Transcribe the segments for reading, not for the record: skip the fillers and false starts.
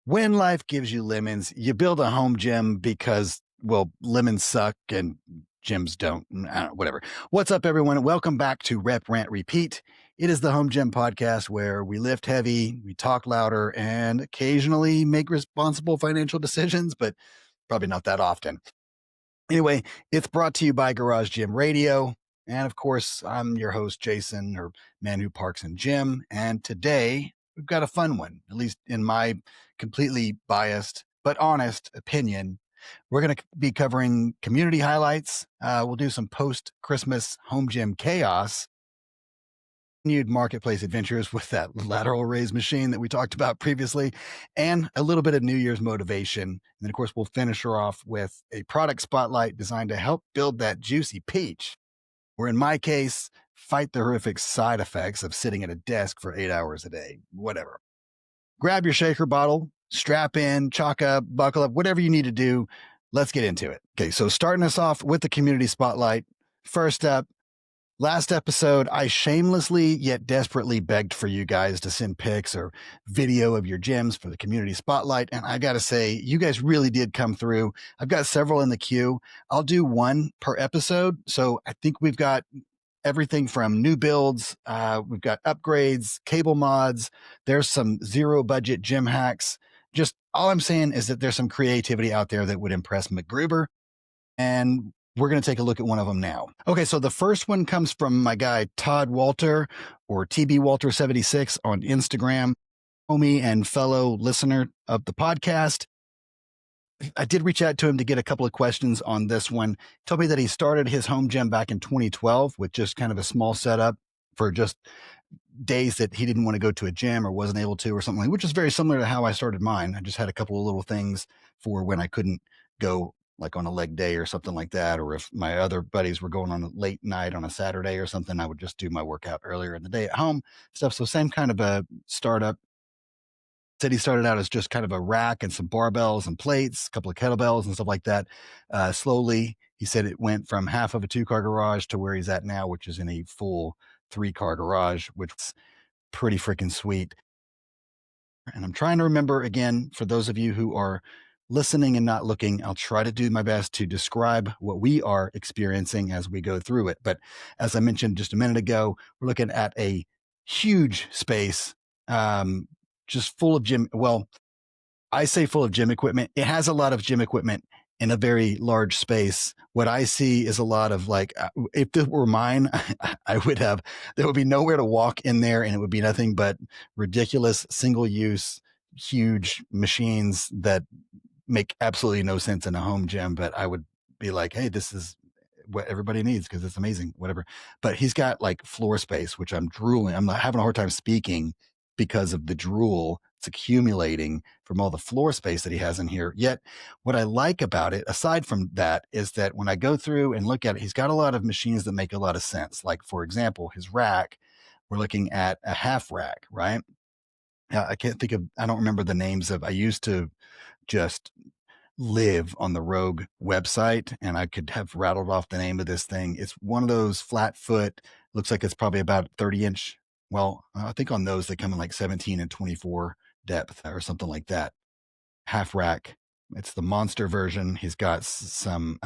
When life gives you lemons, you build a home gym because, well, lemons suck and gyms don't. I don't know, whatever. What's up, everyone? Welcome back to Rep, Rant, Repeat. It is the Home Gym Podcast where we lift heavy, we talk louder, and occasionally make responsible financial decisions, but probably not that often. Anyway, it's brought to you by Garage Gym Radio. And of course, I'm your host, Jason, or Man Who Parks and Gym. And today we've got a fun one, at least in my completely biased but honest opinion. We're going to be covering community highlights. We'll do some post-Christmas home gym chaos, continued marketplace adventures with that lateral raise machine that we talked about previously, and a little bit of New Year's motivation. And then, of course, we'll finish her off with a product spotlight designed to help build that juicy peach, or in my case, fight the horrific side effects of sitting at a desk for 8 hours a day, whatever. Grab your shaker bottle, strap in, chalk up, buckle up, whatever you need to do. Let's get into it. Okay, so starting us off with the community spotlight. First up, last episode, I shamelessly yet desperately begged for you guys to send pics or video of your gyms for the community spotlight. And I got to say, you guys really did come through. I've got several in the queue. I'll do one per episode. So I think we've got everything from new builds. We've got upgrades, cable mods. There's some zero budget gym hacks. Just all I'm saying is that there's some creativity out there that would impress McGruber. And we're going to take a look at one of them now. Okay, so the first one comes from my guy, Todd Walter, or TB Walter 76 on Instagram, homie and fellow listener of the podcast. I did reach out to him to get a couple of questions on this one. He told me that he started his home gym back in 2012 with just kind of a small setup for just days that he didn't want to go to a gym or wasn't able to or something, which is very similar to how I started mine. I just had a couple of little things for when I couldn't go, like on a leg day or something like that. Or if my other buddies were going on a late night on a Saturday or something, I would just do my workout earlier in the day at home stuff. So same kind of a startup. Said he started out as just kind of a rack and some barbells and plates, a couple of kettlebells and stuff like that. Slowly, he said it went from half of a 2-car garage to where he's at now, which is in a full 3-car garage, which is pretty freaking sweet. And I'm trying to remember again, for those of you who are listening and not looking, I'll try to do my best to describe what we are experiencing as we go through it. But as I mentioned just a minute ago, we're looking at a huge space, just full of gym. Well, I say full of gym equipment. It has a lot of gym equipment in a very large space. What I see is a lot of like, if this were mine, I would have, there would be nowhere to walk in there and it would be nothing but ridiculous single use, huge machines that make absolutely no sense in a home gym. But I would be like, hey, this is what everybody needs because it's amazing, whatever. But he's got like floor space, which I'm drooling. I'm not having a hard time speaking because of the drool it's accumulating from all the floor space that he has in here. Yet what I like about it, aside from that, is that when I go through and look at it, he's got a lot of machines that make a lot of sense. Like, for example, his rack, we're looking at a half rack, right? I can't think of, I don't remember the names of, I used to just live on the Rogue website and I could have rattled off the name of this thing. It's one of those flat foot, looks like it's probably about 30-inch. Well, I think on those, they come in like 17 and 24 depth or something like that. Half rack. It's the monster version. He's got some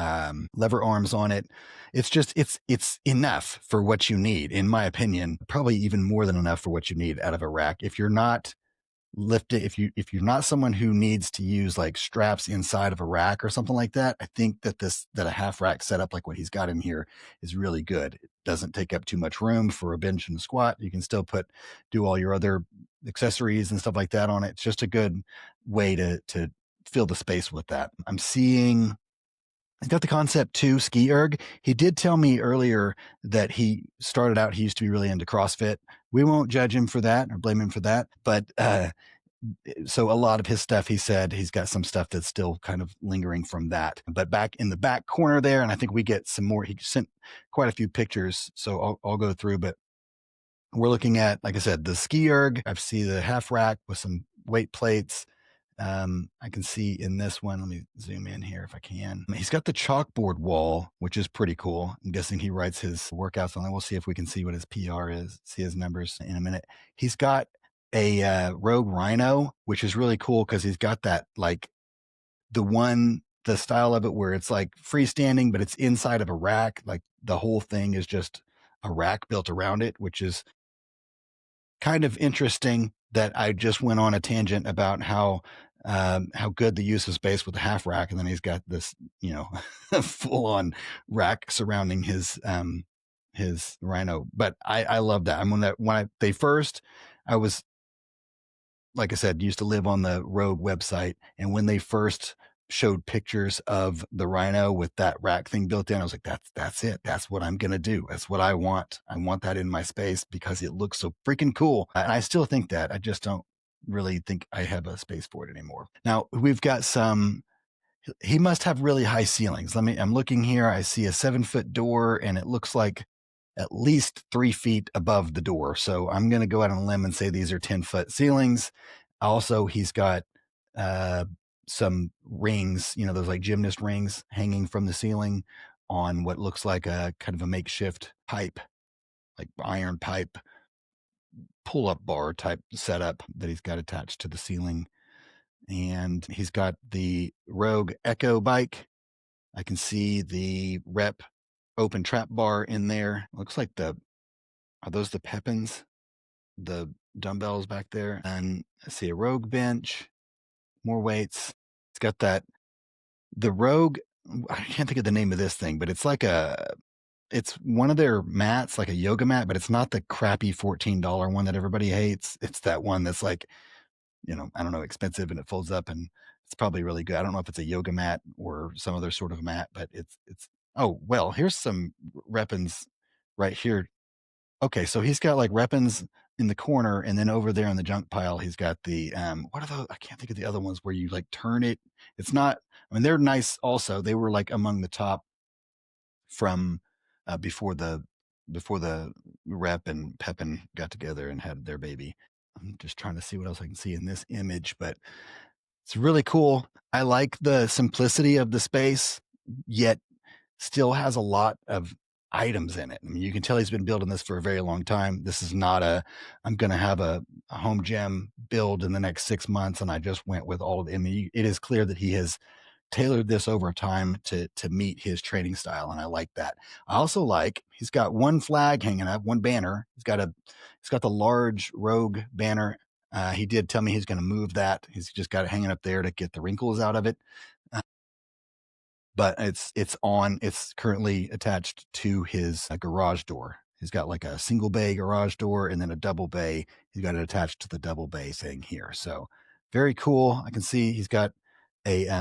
lever arms on it. It's just, it's enough for what you need, in my opinion, probably even more than enough for what you need out of a rack. If you're not lifting, if you're not someone who needs to use like straps inside of a rack or something like that, I think that a half rack setup like what he's got in here is really good. It doesn't take up too much room for a bench and a squat. You can still do all your other accessories and stuff like that on it. It's just a good way to fill the space with that. I'm seeing he's got the Concept 2 ski erg. He did tell me earlier that he started out, he used to be really into CrossFit. We won't judge him for that or blame him for that. But so a lot of his stuff, he said he's got some stuff that's still kind of lingering from that. But back in the back corner there, and I think we get some more, he sent quite a few pictures. So I'll go through, but we're looking at, like I said, the ski erg. I see the half rack with some weight plates. I can see in this one, let me zoom in here if I can. He's got the chalkboard wall, which is pretty cool. I'm guessing he writes his workouts on that. We'll see if we can see what his PR is, see his numbers in a minute. He's got a Rogue Rhino, which is really cool because he's got that like the style of it where it's like freestanding, but it's inside of a rack. Like the whole thing is just a rack built around it, which is kind of interesting. That I just went on a tangent about how good the use of space with the half rack, and then he's got this, full on rack surrounding his Rhino. But I love that. I mean, I was, like I said, used to live on the Rogue website, and when they first showed pictures of the Rhino with that rack thing built in, I was like, that's it. That's what I'm gonna do. That's what I want. I want that in my space because it looks so freaking cool. And I still think that. I just don't really think I have a space for it anymore. Now we've got some. He must have really high ceilings. I'm looking here. I see a 7-foot door, and it looks like at least 3 feet above the door. So I'm going to go out on a limb and say these are 10-foot ceilings. Also, he's got some rings, those like gymnast rings hanging from the ceiling on what looks like a kind of a makeshift pipe, like iron pipe pull-up bar type setup that he's got attached to the ceiling. And he's got the Rogue Echo bike. I can see the Rep open trap bar in there. Looks like are those the Pepins? The dumbbells back there. And I see a Rogue bench, more weights. It's got the Rogue, I can't think of the name of this thing, but it's one of their mats, like a yoga mat, but it's not the crappy $14 one that everybody hates. It's that one that's like, I don't know, expensive, and it folds up, and it's probably really good. I don't know if it's a yoga mat or some other sort of mat, but oh, well, here's some Reppins right here. Okay, so he's got like Reppins in the corner, and then over there in the junk pile, he's got the what are those? I can't think of the other ones where you like turn it. It's not. I mean, they're nice. Also, they were like among the top from before the Rep and Pepin got together and had their baby. I'm just trying to see what else I can see in this image, but it's really cool. I like the simplicity of the space, yet still has a lot of items in it. I mean, you can tell he's been building this for a very long time. This is not I'm going to have a home gym build in the next 6 months, and I just went with all of it. I mean, it is clear that he has tailored this over time to meet his training style, and I like that. I also like he's got one flag hanging up, one banner. He's got the large Rogue banner. He did tell me he's going to move that. He's just got it hanging up there to get the wrinkles out of it. But it's currently attached to his garage door. He's got like a single bay garage door and then a double bay. He's got it attached to the double bay thing here. So very cool. I can see he's got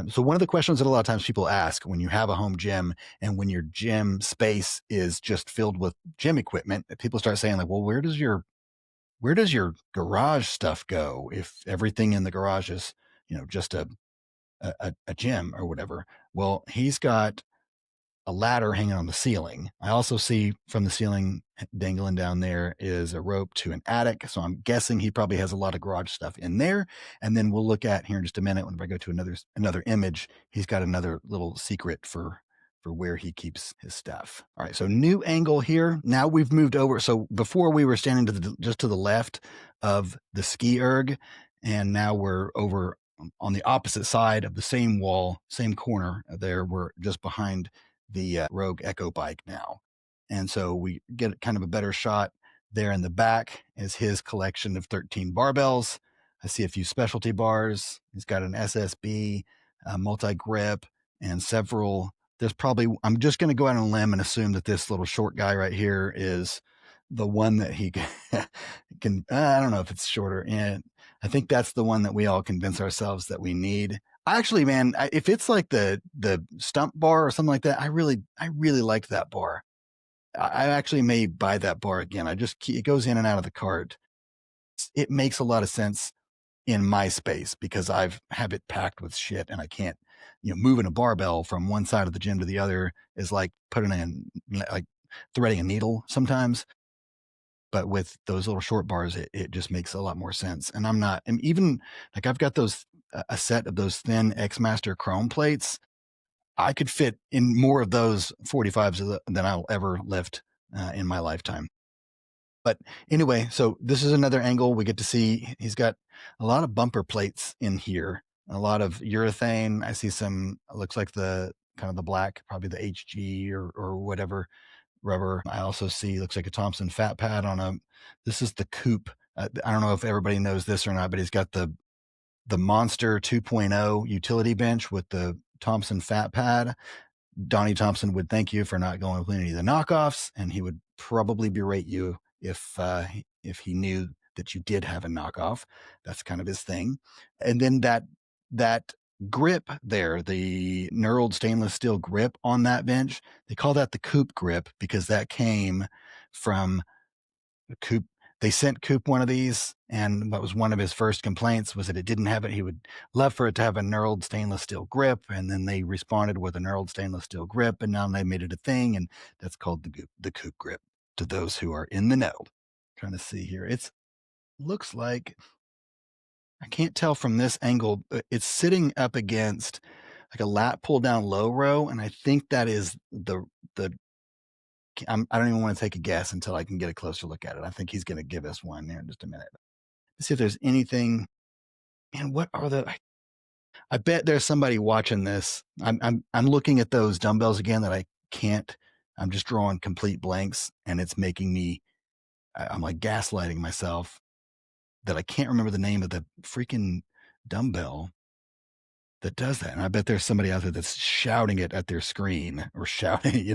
so one of the questions that a lot of times people ask when you have a home gym and when your gym space is just filled with gym equipment, people start saying like, well, where does your garage stuff go if everything in the garage is, just a gym or whatever? Well, he's got a ladder hanging on the ceiling. I also see from the ceiling dangling down there is a rope to an attic. So I'm guessing he probably has a lot of garage stuff in there. And then we'll look at here in just a minute, when I go to another image, he's got another little secret for where he keeps his stuff. All right, so new angle here. Now we've moved over. So before we were standing just to the left of the ski erg, and now we're over on the opposite side of the same wall, same corner there. We're just behind the Rogue Echo bike now. And so we get kind of a better shot there in the back is his collection of 13 barbells. I see a few specialty bars. He's got an SSB, multi-grip, and several. I'm just going to go out on a limb and assume that this little short guy right here is the one that he can, I don't know if it's shorter. And I think that's the one that we all convince ourselves that we need. Actually, man, if it's like the stump bar or something like that, I really like that bar. I actually may buy that bar again. It goes in and out of the cart. It makes a lot of sense in my space because have it packed with shit, and I can't, moving a barbell from one side of the gym to the other is like like threading a needle sometimes. But with those little short bars, it just makes a lot more sense. And even like I've got a set of those thin X Master chrome plates. I could fit in more of those 45s than I'll ever lift in my lifetime. But anyway, so this is another angle. We get to see he's got a lot of bumper plates in here, a lot of urethane. I see some, looks like the kind of the black, probably the HG or whatever rubber. I also see, looks like a Thompson fat pad on a, this is the coupe. I don't know if everybody knows this or not, but he's got the Monster 2.0 utility bench with the Thompson fat pad. Donnie Thompson would thank you for not going with any of the knockoffs, and he would probably berate you if he knew that you did have a knockoff. That's kind of his thing. And then that grip there, the knurled stainless steel grip on that bench, they call that the Coupe grip because that came from Coop. They sent Coop one of these, and what was one of his first complaints was that it didn't have it. He would love for it to have a knurled stainless steel grip, and then they responded with a knurled stainless steel grip, and now they made it a thing, and that's called the Coop grip. To those who are in the know, trying to see here, it looks like, I can't tell from this angle, it's sitting up against like a lat pull down low row, and I think that is the I don't even want to take a guess until I can get a closer look at it. I think he's going to give us one there in just a minute. Let's see if there's anything. Man, what are the? I bet there's somebody watching this. I'm looking at those dumbbells again that I can't. I'm just drawing complete blanks, and it's making me. I'm like gaslighting myself that I can't remember the name of the freaking dumbbell that does that. And I bet there's somebody out there that's shouting it at their screen or shouting,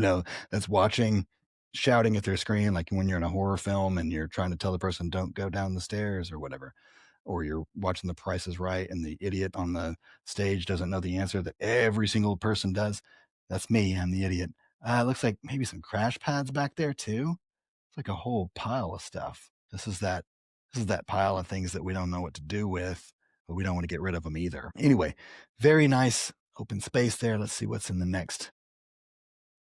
that's watching, shouting at their screen, like when you're in a horror film and you're trying to tell the person, don't go down the stairs or whatever, or you're watching The Price is Right and the idiot on the stage doesn't know the answer that every single person does. That's me. I'm the idiot. It looks like maybe some crash pads back there too. It's like a whole pile of stuff. This is that pile of things that we don't know what to do with, but we don't want to get rid of them either. Anyway, very nice open space there. Let's see what's in the next.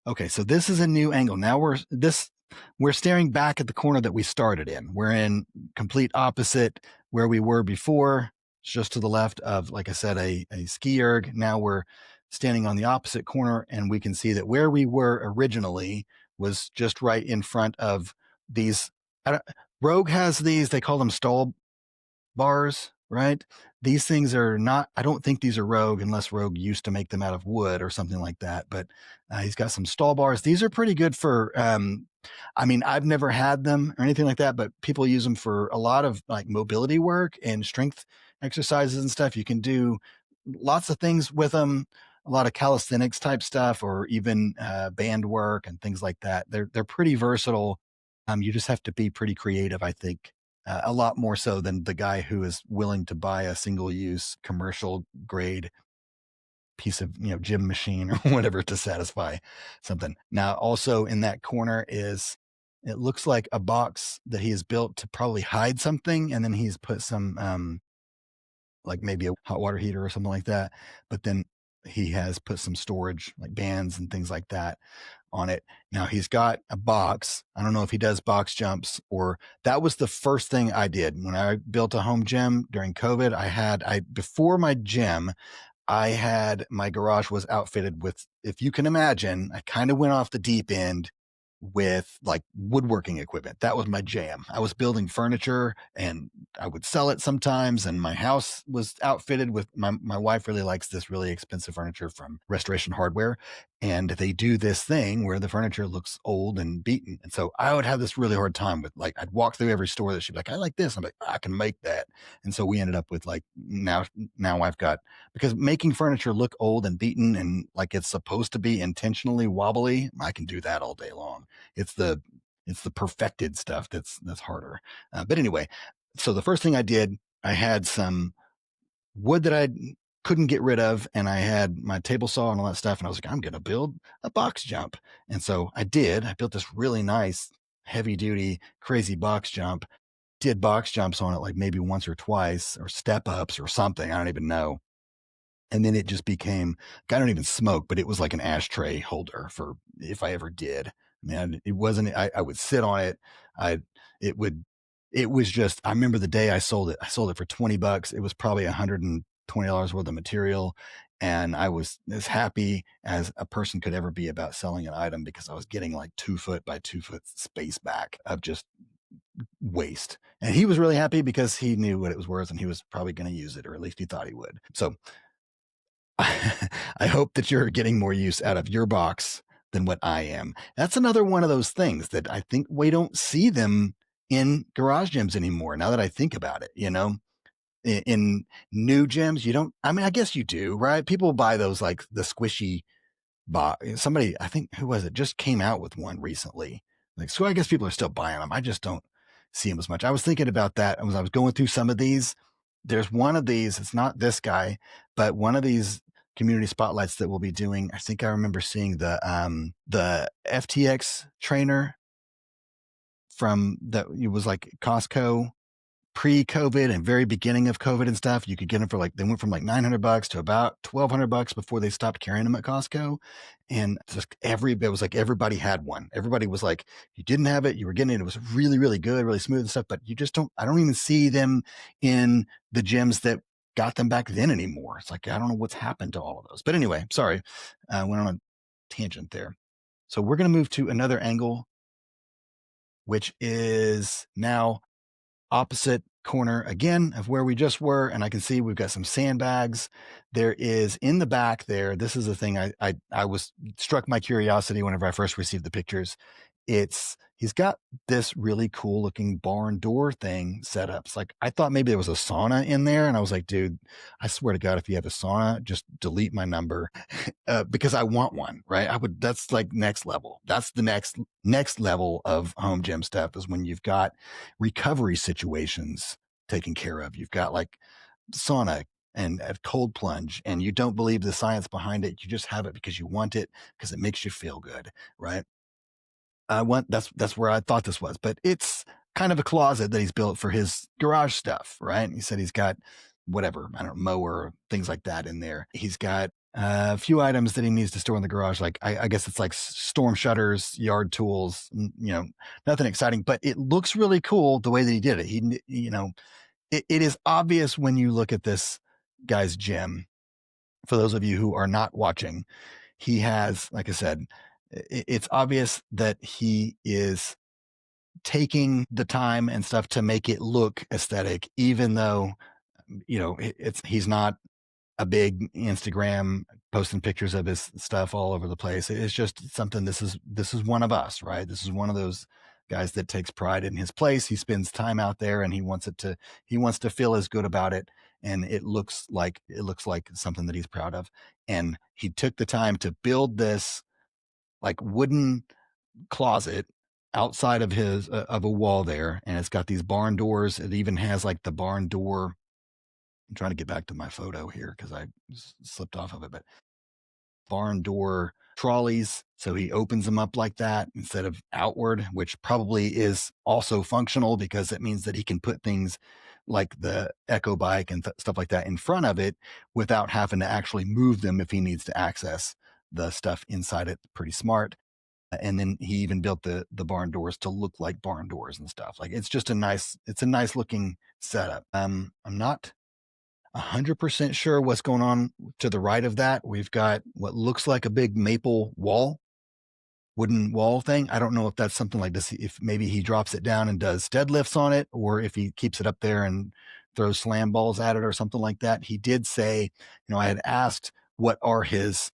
Okay, so this is a new angle. Now we're staring back at the corner that we started in. We're in complete opposite where we were before, just to the left of, like I said, a ski erg. Now we're standing on the opposite corner, and we can see that where we were originally was just right in front of these. Rogue has these, they call them stall bars, right? These things are not, I don't think these are Rogue unless Rogue used to make them out of wood or something like that. But he's got some stall bars. These are pretty good for, I've never had them or anything like that, but people use them for a lot of like mobility work and strength exercises and stuff. You can do lots of things with them, a lot of calisthenics type stuff, or even band work and things like that. They're pretty versatile. You just have to be pretty creative, I think. A lot more so than the guy who is willing to buy a single-use commercial grade piece of gym machine or whatever to satisfy something. Now, also in that corner is, it looks like a box that he has built to probably hide something, and then he's put some like maybe a hot water heater or something like that. But then he has put some storage like bands and things like that on it. Now he's got a box. I don't know if he does box jumps, or that was the first thing I did when I built a home gym during COVID. Before my gym, my garage was outfitted with, if you can imagine, I kind of went off the deep end with like woodworking equipment. That was my jam. I was building furniture and I would sell it sometimes. And my house was outfitted with, my wife really likes this really expensive furniture from Restoration Hardware. And they do this thing where the furniture looks old and beaten. And so I would have this really hard time with, like, I'd walk through every store that she'd be like, I like this. I'm like, I can make that. And so we ended up with like, now I've got, because making furniture look old and beaten and like it's supposed to be intentionally wobbly, I can do that all day long. It's the perfected stuff that's harder. But anyway, so the first thing I did, I had some wood that I couldn't get rid of, and I had my table saw and all that stuff, and I was like, I'm going to build a box jump. And so I did. I built this really nice, heavy duty, crazy box jump. Did box jumps on it like maybe once or twice, or step ups or something. I don't even know. And then it just became, I don't even smoke, but it was like an ashtray holder for if I ever did. Man, it wasn't, I would sit on it. It was just, I remember the day I sold it for $20. It was probably $120 worth of material. And I was as happy as a person could ever be about selling an item, because I was getting like 2 foot by 2 foot space back of just waste. And he was really happy because he knew what it was worth and he was probably going to use it, or at least he thought he would. So I hope that you're getting more use out of your box than what I am. That's another one of those things that I think we don't see them in garage gyms anymore. Now that I think about it, in new gyms, you don't, I mean, I guess you do, right? People buy those, like the squishy box. Somebody, I think, who was it, just came out with one recently. Like, so I guess people are still buying them. I just don't see them as much. I was thinking about that as I was going through some of these. There's one of these, it's not this guy, but one of these community spotlights that we'll be doing. I think I remember seeing the FTX trainer from that. It was like Costco pre-COVID and very beginning of COVID and stuff. You could get them for like, they went from like $900 to about $1,200 before they stopped carrying them at Costco. And just it was like everybody had one. Everybody was like, you didn't have it, you were getting it. It was really, really good, really smooth and stuff. But you just I don't even see them in the gyms that got them back then anymore. It's like, I don't know what's happened to all of those. But anyway, sorry, went on a tangent there. So we're going to move to another angle, which is now opposite corner again of where we just were. And I can see we've got some sandbags. There is in the back there. This is the thing I was struck my curiosity whenever I first received the pictures. He's got this really cool looking barn door thing set up. It's like, I thought maybe there was a sauna in there. And I was like, dude, I swear to God, if you have a sauna, just delete my number because I want one, right? That's like next level. That's the next level of home gym stuff, is when you've got recovery situations taken care of. You've got like sauna and a cold plunge, and you don't believe the science behind it. You just have it because you want it, because it makes you feel good, right? That's where I thought this was, but it's kind of a closet that he's built for his garage stuff, right? He said he's got whatever, I don't know, mower, things like that in there. He's got a few items that he needs to store in the garage. Like I guess it's like storm shutters, yard tools, nothing exciting, but it looks really cool the way that he did it. It is obvious when you look at this guy's gym. For those of you who are not watching, he has, like I said, it's obvious that he is taking the time and stuff to make it look aesthetic, even though, he's not a big Instagram posting pictures of his stuff all over the place. It's just something, this is one of us, right? This is one of those guys that takes pride in his place. He spends time out there and he wants to feel as good about it. And it looks like something that he's proud of. And he took the time to build this like wooden closet outside of of a wall there, and it's got these barn doors. It even has like the barn door. I'm trying to get back to my photo here because I slipped off of it, but barn door trolleys. So he opens them up like that instead of outward, which probably is also functional because it means that he can put things like the Echo bike and stuff like that in front of it without having to actually move them if he needs to access the stuff inside it. Pretty smart. And then he even built the barn doors to look like barn doors and stuff. Like it's a nice looking setup. I'm not 100% sure what's going on to the right of that. We've got what looks like a big maple wooden wall thing. I don't know if that's something like this, if maybe he drops it down and does deadlifts on it, or if he keeps it up there and throws slam balls at it or something like that. He did say, I had asked what are his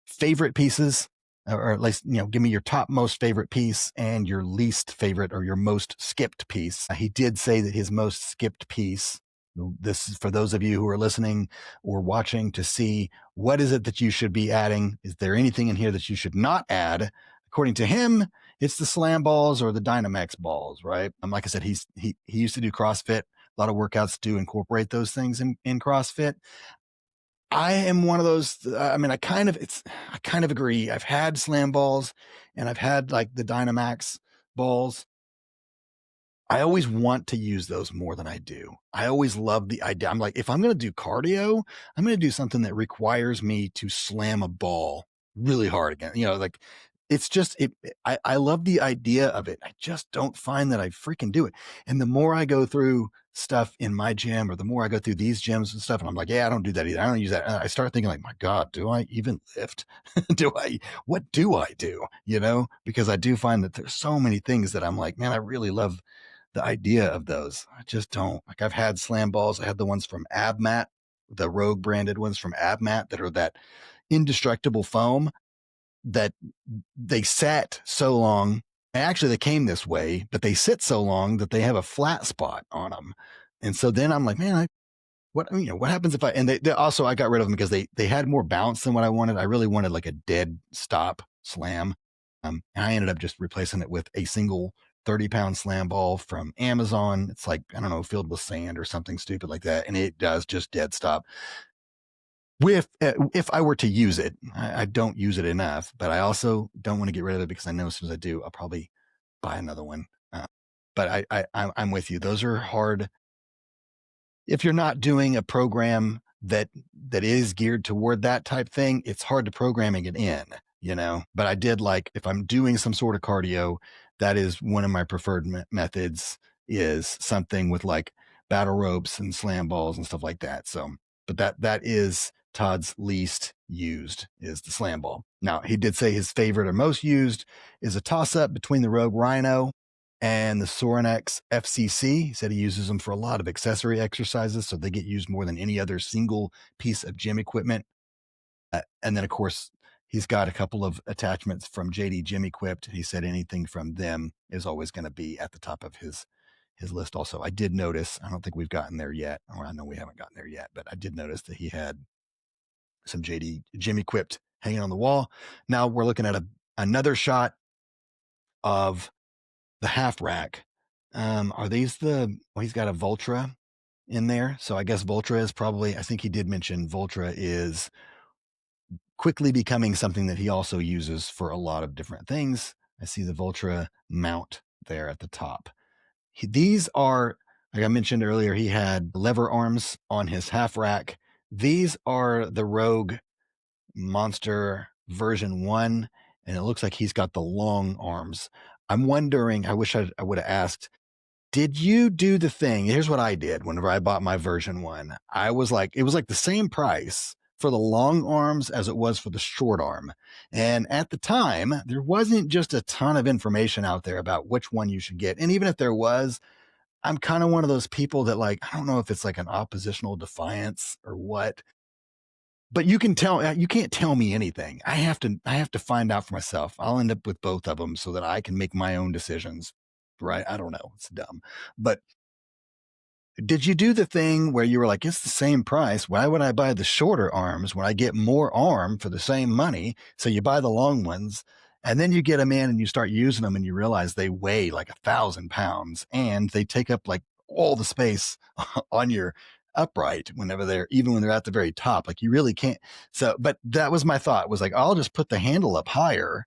favorite pieces, or at least, give me your top most favorite piece and your least favorite or your most skipped piece. He did say that his most skipped piece, this is for those of you who are listening or watching to see what is it that you should be adding. Is there anything in here that you should not add? According to him, it's the slam balls or the Dynamax balls, right? Like I said, he used to do CrossFit. A lot of workouts do incorporate those things in CrossFit. I am one of those. I kind of agree. I've had slam balls and I've had like the Dynamax balls. I always want to use those more than I do. I always love the idea. I'm like, if I'm going to do cardio, I'm going to do something that requires me to slam a ball really hard again. Like it's just, I love the idea of it. I just don't find that I freaking do it. And the more I go through stuff in my gym, or the more I go through these gyms and stuff, and I'm like, yeah, I don't do that either. I don't use that. And I start thinking like, my God, do I even lift? What do I do? Because I do find that there's so many things that I'm like, man, I really love the idea of those, I just don't like. I've had slam balls. I had the ones from Abmat, the Rogue branded ones from Abmat that are that indestructible foam that they sat so long. Actually, they came this way, but they sit so long that they have a flat spot on them. And so then I'm like, man, what happens if they also, I got rid of them because they had more bounce than what I wanted. I really wanted like a dead stop slam. And I ended up just replacing it with a single 30-pound slam ball from Amazon. It's like, I don't know, filled with sand or something stupid like that. And it does just dead stop. If I were to use it, I don't use it enough, but I also don't want to get rid of it because I know as soon as I do, I'll probably buy another one. But I'm with you. Those are hard. If you're not doing a program that is geared toward that type thing, it's hard to programming it in, But I did like, if I'm doing some sort of cardio, that is one of my preferred methods, is something with like battle ropes and slam balls and stuff like that. So, but that is Todd's least used, is the slam ball. Now, he did say his favorite or most used is a toss up between the Rogue Rhino and the Sorinex FCC. He said he uses them for a lot of accessory exercises, so they get used more than any other single piece of gym equipment. And then, of course, he's got a couple of attachments from JD Gym Equipped. He said anything from them is always going to be at the top of his list. Also, I did notice, I don't think we've gotten there yet, or I know we haven't gotten there yet, but I did notice that he had some JD Gym Equipped hanging on the wall. Now we're looking at another shot of the half rack. Are these he's got a Voltra in there. So I guess Voltra is probably, I think he did mention Voltra is quickly becoming something that he also uses for a lot of different things. I see the Voltra mount there at the top. These are, like I mentioned earlier, he had lever arms on his half rack. These are the Rogue Monster version 1, and it looks like he's got the long arms. I'm wondering, I wish I would have asked, did you do the thing? Here's what I did whenever I bought my version 1. I was like, it was like the same price for the long arms as it was for the short arm. And at the time, there wasn't just a ton of information out there about which one you should get. And even if there was, I'm kind of one of those people that, like, I don't know if it's like an oppositional defiance or what, but you can't tell me anything. I have to find out for myself. I'll end up with both of them so that I can make my own decisions. Right? I don't know. It's dumb. But did you do the thing where you were like, it's the same price. Why would I buy the shorter arms when I get more arm for the same money? So you buy the long ones, and then you get them in and you start using them and you realize they weigh like 1,000 pounds and they take up like all the space on your upright even when they're at the very top. Like, you really can't. So, but that was my thought, was like, I'll just put the handle up higher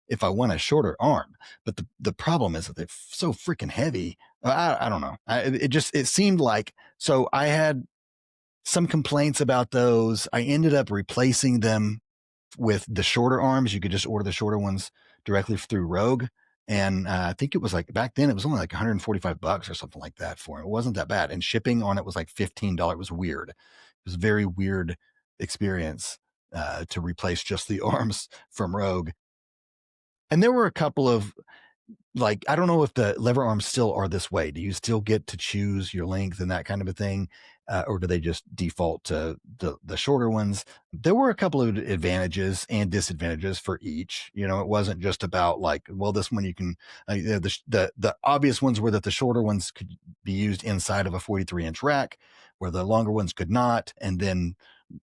if I want a shorter arm. But the problem is that they're so freaking heavy. I don't know. It seemed like, so I had some complaints about those. I ended up replacing them with the shorter arms. You could just order the shorter ones directly through Rogue. And I think it was like, back then it was only like $145 or something like that for it. It wasn't that bad. And shipping on it was like $15. It was weird. It was a very weird experience to replace just the arms from Rogue. And there were a couple of, like, I don't know if the lever arms still are this way. Do you still get to choose your length and that kind of a thing? Or do they just default to the shorter ones? There were a couple of advantages and disadvantages for each. It wasn't just about like, well, this one you can, the obvious ones were that the shorter ones could be used inside of a 43-inch rack, where the longer ones could not. And then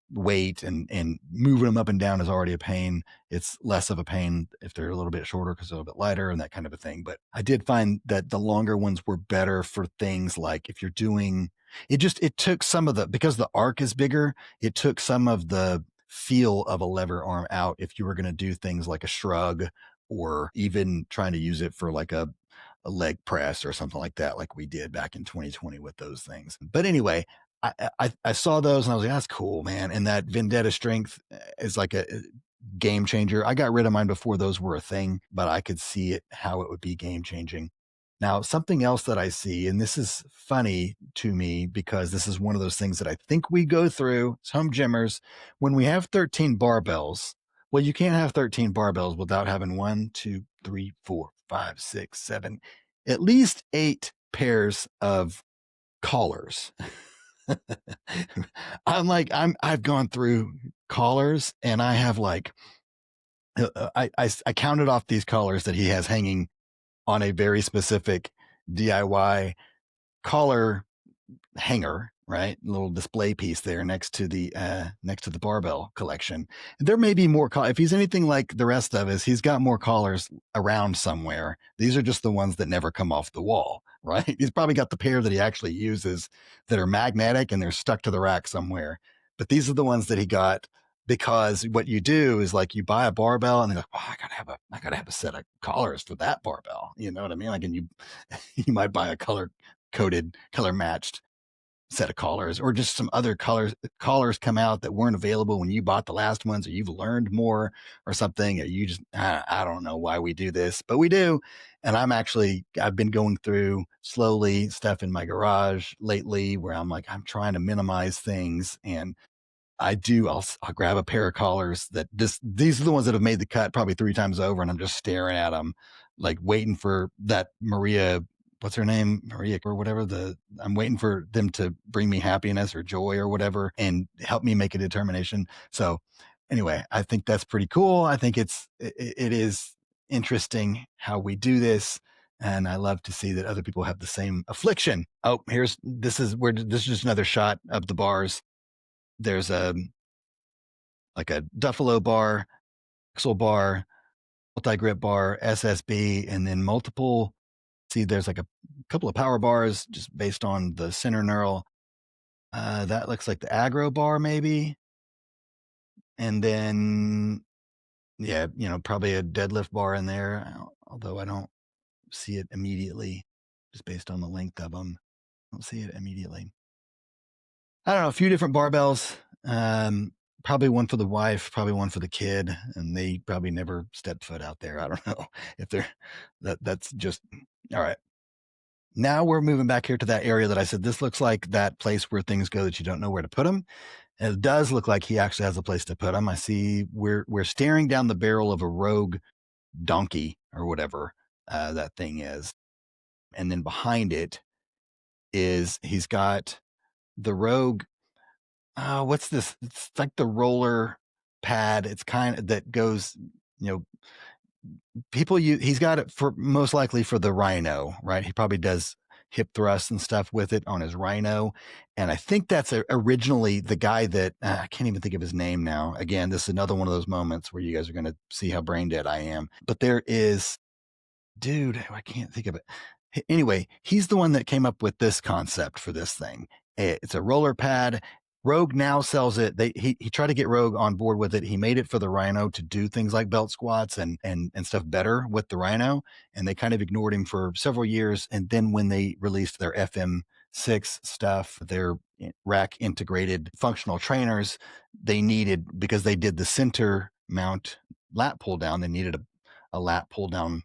weight and moving them up and down is already a pain. It's less of a pain if they're a little bit shorter because they're a little bit lighter and that kind of a thing. But I did find that the longer ones were better for things like if you're doing it, took some of because the arc is bigger, it took some of the feel of a lever arm out if you were going to do things like a shrug, or even trying to use it for like a leg press or something like that, like we did back in 2020 with those things. But anyway, I saw those and I was like, that's cool, man. And that Vendetta strength is like a game changer. I got rid of mine before those were a thing, but I could see how it would be game changing. Now, something else that I see, and this is funny to me because this is one of those things that I think we go through as home gymmers. When we have 13 barbells, well, you can't have 13 barbells without having 1, 2, 3, 4, 5, 6, 7, at least 8 pairs of collars. I've gone through collars, and I have like, I counted off these collars that he has hanging on a very specific DIY collar hanger, right? A little display piece there next to the barbell collection. There may be more. If he's anything like the rest of us, he's got more collars around somewhere. These are just the ones that never come off the wall, right? He's probably got the pair that he actually uses that are magnetic and they're stuck to the rack somewhere. But these are the ones that he got, because what you do is like you buy a barbell and they're like, oh, I gotta have a set of collars for that barbell. You know what I mean? Like, and you might buy a color matched set of collars, or just some other collars come out that weren't available when you bought the last ones, or you've learned more or something, or you just, I don't know why we do this, but we do. And I've been going through slowly stuff in my garage lately where I'm like, I'm trying to minimize things. And I'll grab a pair of collars that these are the ones that have made the cut probably 3 times over. And I'm just staring at them, like waiting for that Maria, what's her name? Maria or whatever. I'm waiting for them to bring me happiness or joy or whatever and help me make a determination. So anyway, I think that's pretty cool. I think it is interesting how we do this. And I love to see that other people have the same affliction. Oh, this is just another shot of the bars. There's like a Duffalo bar, axle bar, multi-grip bar, SSB, and then multiple. See, there's like a couple of power bars just based on the center knurl. That looks like the aggro bar maybe. And then, yeah, probably a deadlift bar in there, although I don't see it immediately just based on the length of them. I don't see it immediately. I don't know, a few different barbells. Probably one for the wife, probably one for the kid, and they probably never stepped foot out there. I don't know if that's just all right. Now we're moving back here to that area that I said, this looks like that place where things go that you don't know where to put them. And it does look like he actually has a place to put them. I see we're staring down the barrel of a Rogue donkey or whatever that thing is. And then behind it is he's got the Rogue. What's this? It's like the roller pad. It's kind of that goes, he's got it for most likely for the Rhino, right? He probably does hip thrusts and stuff with it on his Rhino. And I think that's originally the guy that I can't even think of his name now. Again, this is another one of those moments where you guys are going to see how brain dead I am. But there is, dude, I can't think of it. Anyway, he's the one that came up with this concept for this thing. It's a roller pad. Rogue now sells it. He tried to get Rogue on board with it. He made it for the Rhino to do things like belt squats and stuff better with the Rhino. And they kind of ignored him for several years. And then when they released their FM6 stuff, their rack integrated functional trainers, they needed, because they did the center mount lat pull down, they needed a lat pull down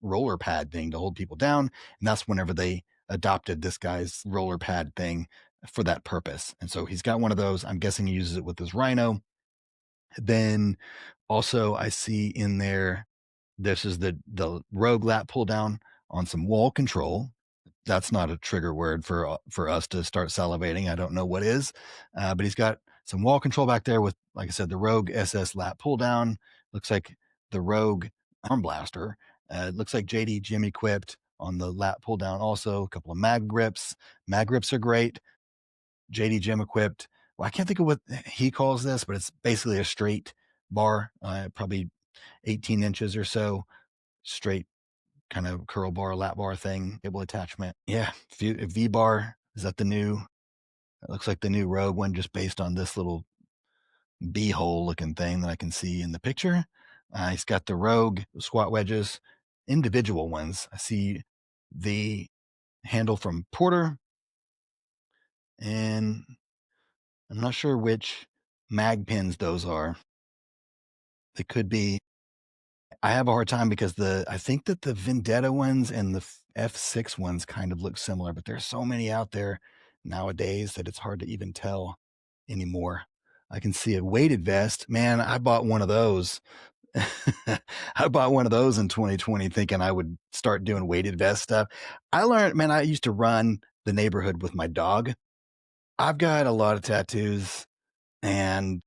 roller pad thing to hold people down. And that's whenever they adopted this guy's roller pad thing for that purpose. And so he's got one of those. I'm guessing he uses it with his Rhino. Then also I see in there, this is the Rogue lat pull down on some wall control. That's not a trigger word for us to start salivating. I don't know what is, but he's got some wall control back there with, like I said, the Rogue SS lat pull down. Looks like the Rogue arm blaster. It looks like JD Gym equipped on the lat pull down. Also a couple of mag grips. Mag grips are great. JD Gym equipped. Well, I can't think of what he calls this, but it's basically a straight bar, probably 18 inches or so, straight kind of curl bar, lat bar thing, cable attachment. Yeah, V bar. Is that the new? It looks like the new Rogue one, just based on this little B-hole looking thing that I can see in the picture. He's got the Rogue squat wedges, individual ones. I see the handle from Porter, and I'm not sure which mag pins those are. They could be. I have a hard time because I think that the Vendetta ones and the F6 ones kind of look similar, but there's so many out there nowadays that it's hard to even tell anymore. I can see a weighted vest. Man, I bought one of those I bought one of those in 2020 thinking I would start doing weighted vest stuff. I learned, man, I used to run the neighborhood with my dog. I've got a lot of tattoos, and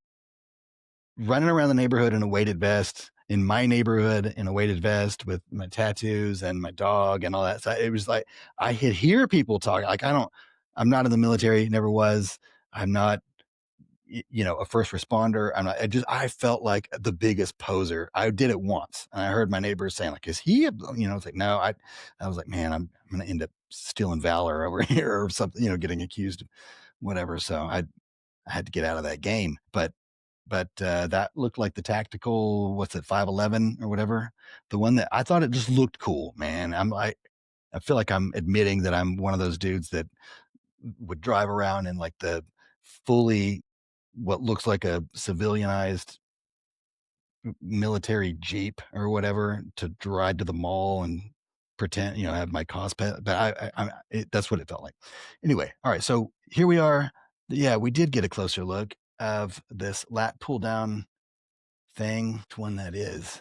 running around the neighborhood in a weighted vest, in my neighborhood in a weighted vest with my tattoos and my dog and all that. So it was like I could hear people talk. Like I'm not in the military, never was. I'm not, a first responder. I'm not. I felt like the biggest poser. I did it once, and I heard my neighbors saying, like, "Is he?" It's like, no. I was like, man, I'm going to end up stealing valor over here or something. Getting accused of whatever. So I had to get out of that game. But that looked like the tactical, what's it, 511 or whatever, the one that I thought it just looked cool, man. I feel like I'm admitting that I'm one of those dudes that would drive around in like the fully what looks like a civilianized military Jeep or whatever to ride to the mall and pretend, have my cosplay. But that's what it felt like. Anyway, all right. So here we are. Yeah, we did get a closer look of this lat pull down thing. Which one that is?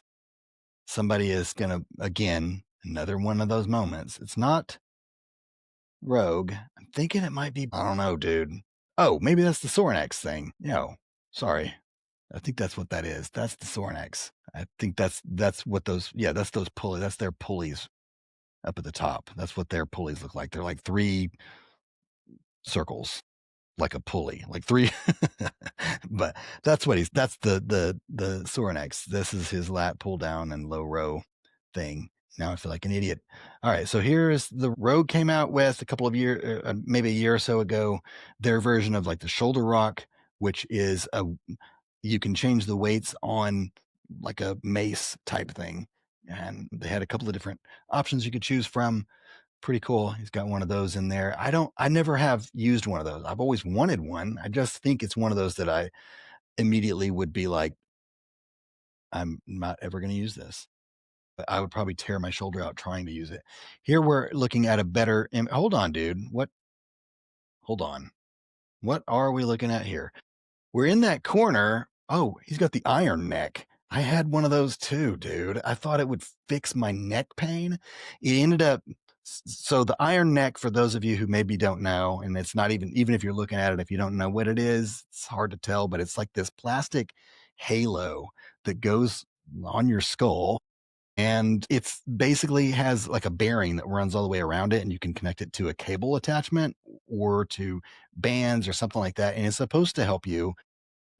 Somebody is gonna, again, another one of those moments. It's not Rogue. I'm thinking it might be. I don't know, dude. Oh, maybe that's the Sornex thing. No, sorry. I think that's what that is. That's the Sornex. I think that's what those. Yeah, that's those pulleys. That's their pulleys up at the top. That's what their pulleys look like. They're like three circles, like a pulley, like three. But that's the Sornex. This is his lat pull down and low row thing. Now I feel like an idiot. All right, so here's the Rogue came out with a couple of years, maybe a year or so ago, their version of like the shoulder rock, which is you can change the weights on like a mace type thing, and they had a couple of different options you could choose from. Pretty cool. He's got one of those in there. I never have used one of those. I've always wanted one. I just think it's one of those that I immediately would be like, I'm not ever going to use this. But I would probably tear my shoulder out trying to use it. Here we're looking at a better. Hold on, dude. What? Hold on. What are we looking at here? We're in that corner. Oh, he's got the iron neck. I had one of those too, dude. I thought it would fix my neck pain. It ended up. So the iron neck, for those of you who maybe don't know, and it's not even if you're looking at it, if you don't know what it is, it's hard to tell, but it's like this plastic halo that goes on your skull. And it's basically has like a bearing that runs all the way around it, and you can connect it to a cable attachment or to bands or something like that. And it's supposed to help you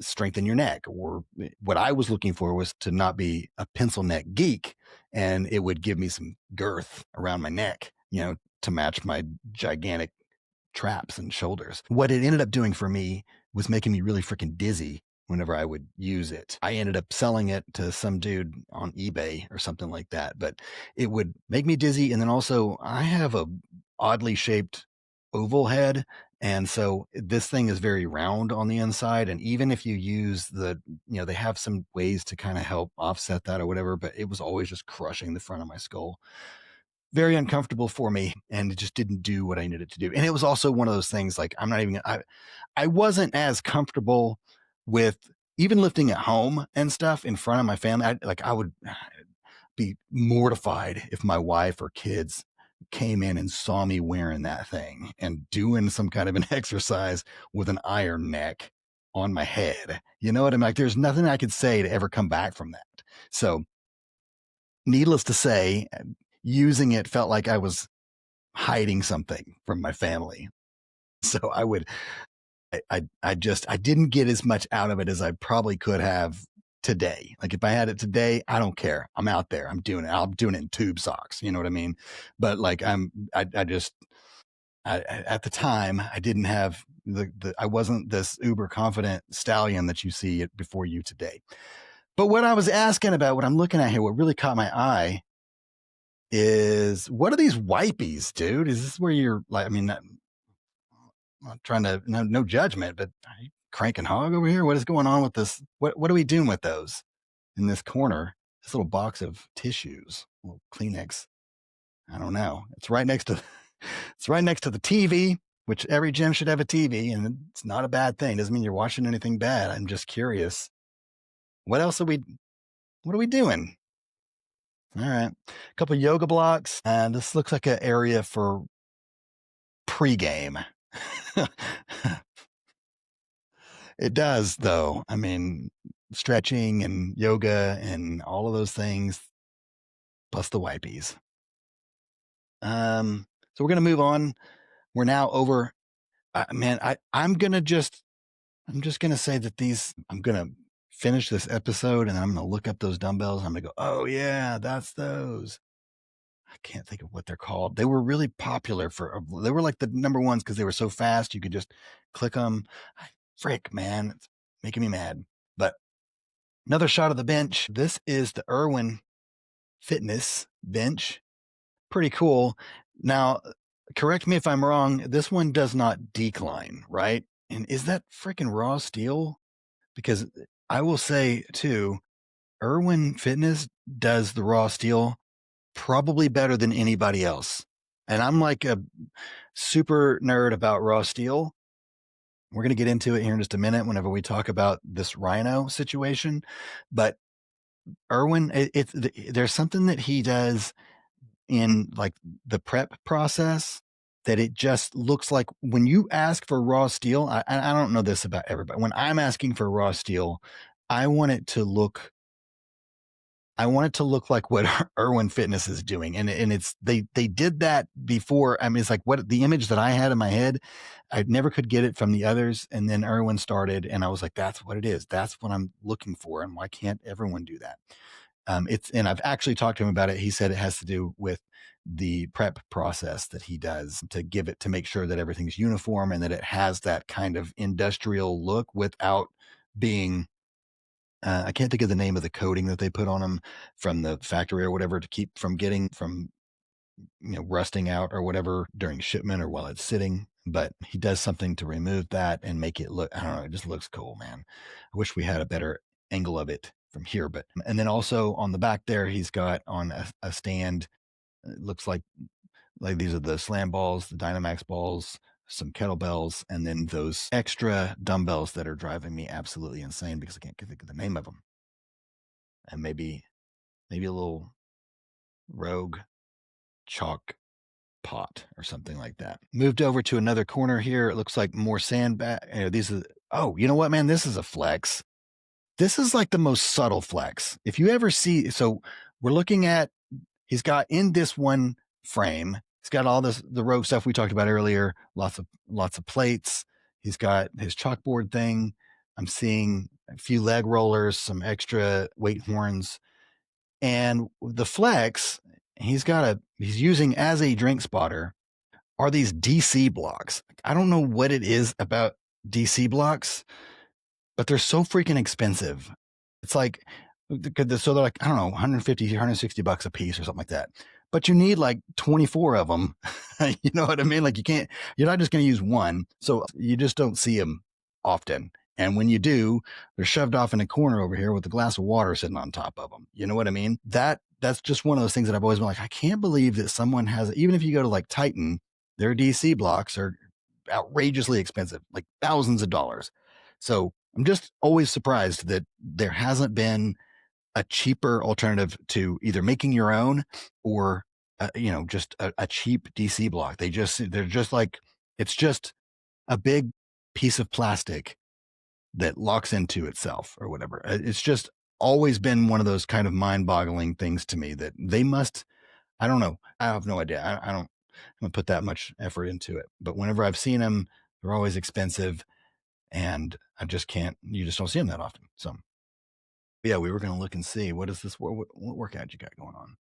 strengthen your neck. Or what I was looking for was to not be a pencil neck geek, and it would give me some girth around my neck, to match my gigantic traps and shoulders. What it ended up doing for me was making me really freaking dizzy whenever I would use it. I ended up selling it to some dude on eBay or something like that, but it would make me dizzy. And then also I have a oddly shaped oval head. And so this thing is very round on the inside. And even if you use they have some ways to kind of help offset that or whatever, but it was always just crushing the front of my skull. Very uncomfortable for me, and it just didn't do what I needed to do. And it was also one of those things like I wasn't as comfortable with even lifting at home and stuff in front of my family. I would be mortified if my wife or kids came in and saw me wearing that thing and doing some kind of an exercise with an iron neck on my head. You know what I mean? Like, there's nothing I could say to ever come back from that. So needless to say, using it felt like I was hiding something from my family. So I didn't get as much out of it as I probably could have today. Like if I had it today, I don't care. I'm out there. I'm doing it. I'm doing it in tube socks. You know what I mean? But like at the time I didn't have I wasn't this uber confident stallion that you see before you today. But what I was asking about, what I'm looking at here, what really caught my eye is, what are these wipies, dude? Is this where you're like, I mean, I'm not trying to, no judgment, but are you cranking hog over here? What is going on with this? What are we doing with those in this corner? This little box of tissues, little Kleenex. I don't know. It's right next to the TV, which every gym should have a TV, and it's not a bad thing. Doesn't mean you're watching anything bad. I'm just curious. What else are we? What are we doing? All right. A couple yoga blocks. And this looks like an area for pregame. It does, though. I mean, stretching and yoga and all of those things, plus the wipies. So we're gonna move on. We're now over. Man, I'm just gonna say that I'm gonna finish this episode and I'm gonna look up those dumbbells. I'm gonna go, oh yeah, that's those. I can't think of what they're called. They were really popular they were like the number ones because they were so fast. You could just click them. Frick, man, it's making me mad. But another shot of the bench. This is the Irwin Fitness bench. Pretty cool. Now, correct me if I'm wrong. This one does not decline, right? And is that freaking raw steel? Because I will say too, Irwin Fitness does the raw steel probably better than anybody else. And I'm like a super nerd about raw steel. We're going to get into it here in just a minute whenever we talk about this rhino situation. But Irwin, there's something that he does in like the prep process that it just looks like when you ask for raw steel. I don't know this about everybody. When I'm asking for raw steel, I want it to look like what Irwin Fitness is doing. And it's, they did that before. I mean, it's like what the image that I had in my head, I never could get it from the others. And then Irwin started and I was like, that's what it is. That's what I'm looking for. And why can't everyone do that? And I've actually talked to him about it. He said it has to do with the prep process that he does to make sure that everything's uniform and that it has that kind of industrial look without being, I can't think of the name of the coating that they put on them from the factory or whatever to keep from rusting out or whatever during shipment or while it's sitting. But he does something to remove that and make it look, I don't know, it just looks cool, man. I wish we had a better angle of it from here. And then also on the back there, he's got on a stand, it looks like these are the slam balls, the Dynamax balls, some kettlebells, and then those extra dumbbells that are driving me absolutely insane because I can't think of the name of them. And maybe a little rogue chalk pot or something like that. Moved over to another corner here. It looks like more sandbag. You know what, man? This is a flex. This is like the most subtle flex. If you ever see, so we're looking at, he's got in this one frame, he's got all the rogue stuff we talked about earlier, lots of plates. He's got his chalkboard thing. I'm seeing a few leg rollers, some extra weight horns, and the flex he's using as a drink spotter are these DC blocks. I don't know what it is about DC blocks, but they're so freaking expensive. It's like, so they're like, I don't know, 150, 160 bucks a piece or something like that. But you need like 24 of them. You know what I mean? Like you're not just going to use one. So you just don't see them often. And when you do, they're shoved off in a corner over here with a glass of water sitting on top of them. You know what I mean? That's just one of those things that I've always been like, I can't believe that someone has, even if you go to like Titan, their DC blocks are outrageously expensive, like thousands of dollars. So I'm just always surprised that there hasn't been a cheaper alternative to either making your own or, just a cheap DC block. They're just like, it's just a big piece of plastic that locks into itself or whatever. It's just always been one of those kind of mind-boggling things to me that they must, I don't know. I have no idea. I don't put that much effort into it. But whenever I've seen them, they're always expensive and you just don't see them that often. So yeah, we were going to look and see what workout you got going on.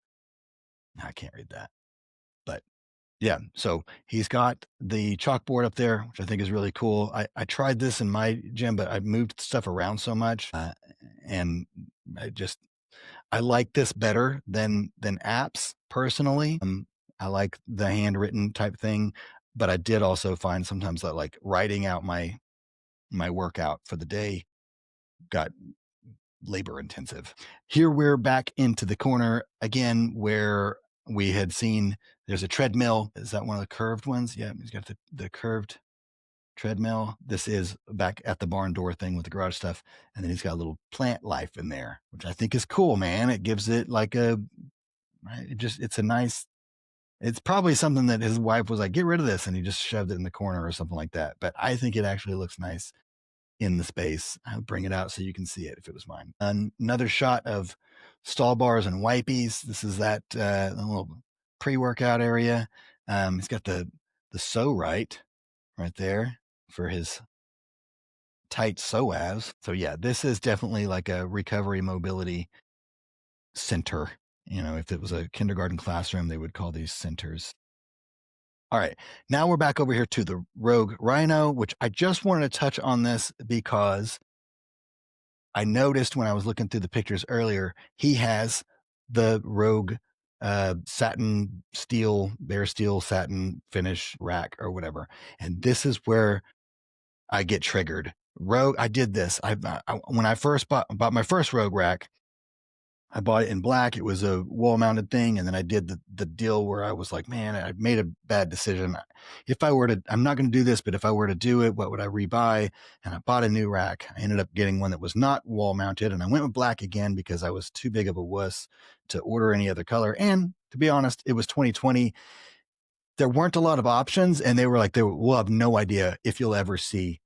I can't read that, but yeah. So he's got the chalkboard up there, which I think is really cool. I tried this in my gym, but I've moved stuff around so much, and I like this better than apps personally. I like the handwritten type thing, but I did also find sometimes that like writing out my workout for the day got labor intensive. Here we're back into the corner again where we had seen there's a treadmill. Is that one of the curved ones? Yeah, he's got the curved treadmill. This is back at the barn door thing with the garage stuff. And then he's got a little plant life in there, which I think is cool, man. It gives it like it's a nice, it's probably something that his wife was like, get rid of this. And he just shoved it in the corner or something like that. But I think it actually looks nice in the space. I'll bring it out so you can see it if it was mine. Another shot of stall bars and wipies. This is that little pre-workout area. He's got the sew right there for his tight psoas. So yeah, this is definitely like a recovery mobility center. You know, if it was a kindergarten classroom, they would call these centers. All right, now we're back over here to the Rogue Rhino, which I just wanted to touch on this because I noticed when I was looking through the pictures earlier, he has the Rogue satin steel, bare steel satin finish rack or whatever. And this is where I get triggered. Rogue, I did this. When I first bought my first Rogue rack, I bought it in black. It was a wall mounted thing. And then I did the deal where I was like, man, I made a bad decision. If I were to, I'm not going to do this, but if I were to do it, what would I rebuy? And I bought a new rack. I ended up getting one that was not wall mounted. And I went with black again because I was too big of a wuss to order any other color. And to be honest, it was 2020. There weren't a lot of options. And they were like, we'll have no idea if you'll ever see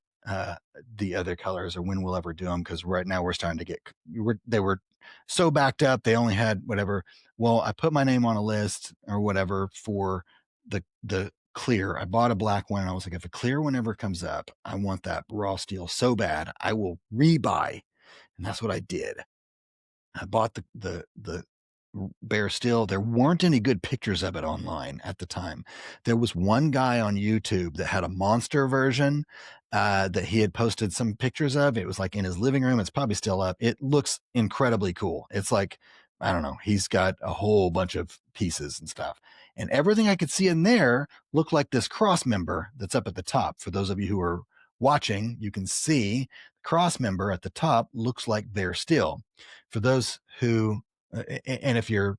the other colors or when we'll ever do them. Cause right now we're starting to they were so backed up. They only had whatever. Well, I put my name on a list or whatever for the clear. I bought a black one. And I was like, if a clear one ever comes up, I want that raw steel so bad. I will rebuy. And that's what I did. I bought the bare steel. There weren't any good pictures of it online at the time. There was one guy on YouTube that had a monster version that he had posted some pictures of. It was like in his living room. It's probably still up. It looks incredibly cool. It's like, I don't know, he's got a whole bunch of pieces and stuff. And everything I could see in there looked like this cross member that's up at the top. For those of you who are watching, you can see the cross member at the top looks like bare steel. For those who and if you're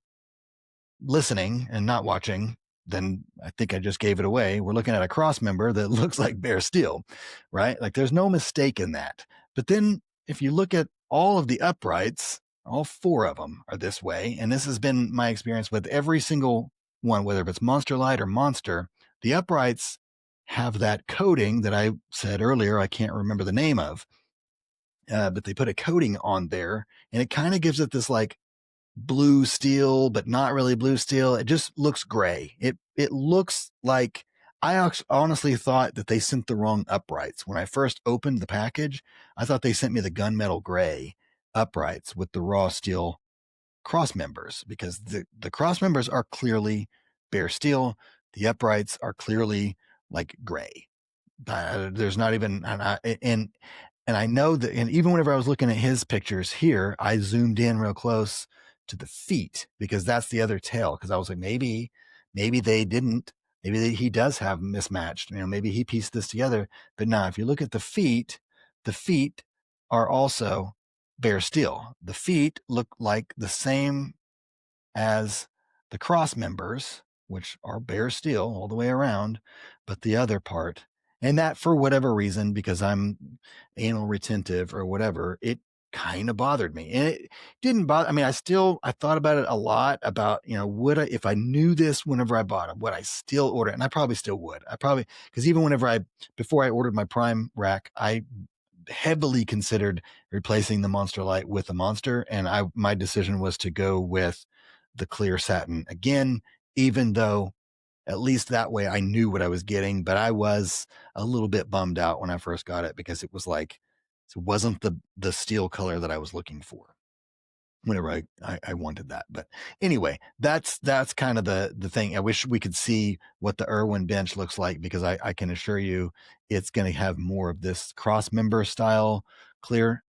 listening and not watching, then I think I just gave it away. We're looking at a cross member that looks like bare steel, right? Like there's no mistake in that. But then if you look at all of the uprights, all four of them are this way. And this has been my experience with every single one, whether it's Monster Light or Monster, the uprights have that coating that I said earlier, I can't remember the name of, but they put a coating on there and it kind of gives it this like blue steel, but not really blue steel. It just looks gray. It looks like I honestly thought that they sent the wrong uprights. When I first opened the package, I thought they sent me the gunmetal gray uprights with the raw steel cross members because the cross members are clearly bare steel. The uprights are clearly like gray. There's not even, and I know that, and even whenever I was looking at his pictures here, I zoomed in real close to the feet because that's the other tail. Cause I was like, maybe they didn't, he does have mismatched, maybe he pieced this together, but no, if you look at the feet are also bare steel. The feet look like the same as the cross members, which are bare steel all the way around, but the other part, and that for whatever reason, because I'm anal retentive or whatever, it kind of bothered me. And it didn't bother. I mean, I thought about it a lot about, would I, if I knew this whenever I bought it, would I still order it? And I probably still would. Because even before I ordered my Prime rack, I heavily considered replacing the Monster Light with the Monster. And my decision was to go with the clear satin again, even though at least that way I knew what I was getting, but I was a little bit bummed out when I first got it because it was like, it wasn't the steel color that I was looking for whenever I wanted that. But anyway, that's kind of the thing. I wish we could see what the Irwin bench looks like because I can assure you it's going to have more of this cross member style clear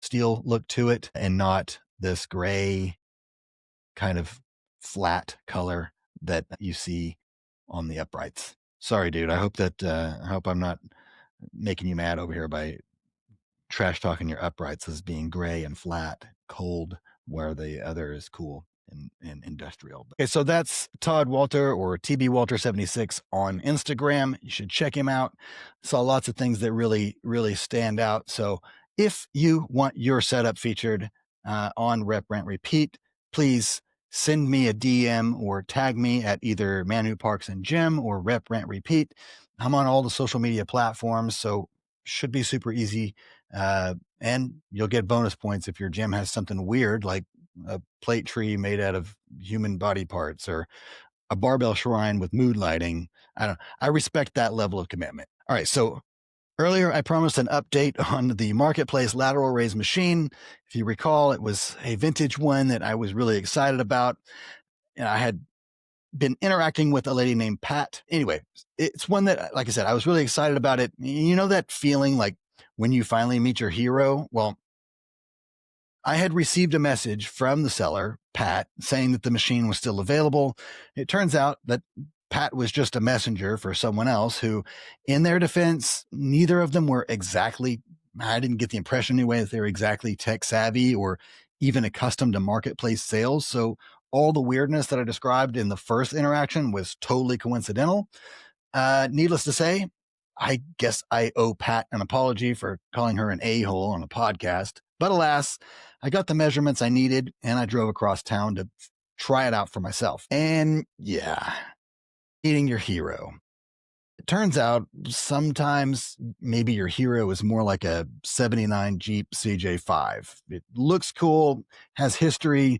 steel look to it and not this gray kind of flat color that you see on the uprights. Sorry, dude. I hope I'm not making you mad over here by trash talking your uprights as being gray and flat, cold, where the other is cool. and industrial. Okay, so that's Todd Walter, or TB Walter 76 on Instagram. You should check him out. Saw lots of things that really stand out. So if you want your setup featured on Rep Rant Repeat, please send me a DM or tag me at either Manu Parks and Gym or Rep Rant Repeat. I'm on all the social media platforms, so should be super easy. And you'll get bonus points if your gym has something weird like a plate tree made out of human body parts or a barbell shrine with mood lighting. I respect that level of commitment. All right. So earlier I promised an update on the marketplace lateral raise machine. If you recall, it was a vintage one that I was really excited about. And I had been interacting with a lady named Pat. Anyway, it's one that, like I said, I was really excited about it. You know, that feeling like when you finally meet your hero? Well, I had received a message from the seller, Pat, saying that the machine was still available. It turns out that Pat was just a messenger for someone else who, in their defense, neither of them were exactly, I didn't get the impression anyway that they were exactly tech savvy or even accustomed to marketplace sales. So all the weirdness that I described in the first interaction was totally coincidental. Needless to say, I guess I owe Pat an apology for calling her an a-hole on a podcast. But alas, I got the measurements I needed and I drove across town to try it out for myself. And yeah, meeting your hero. It turns out sometimes maybe your hero is more like a 79 Jeep CJ5. It looks cool, has history.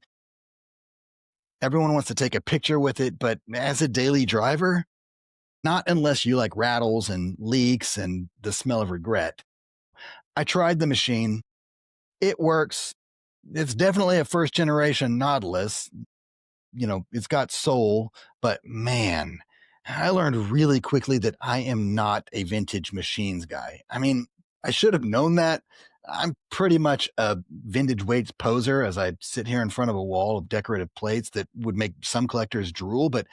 Everyone wants to take a picture with it, but as a daily driver, not unless you like rattles and leaks and the smell of regret. I tried the machine. It works. It's definitely a first generation Nautilus. You know, it's got soul, but man, I learned really quickly that I am not a vintage machines guy. I mean, I should have known that. I'm pretty much a vintage weights poser as I sit here in front of a wall of decorative plates that would make some collectors drool, but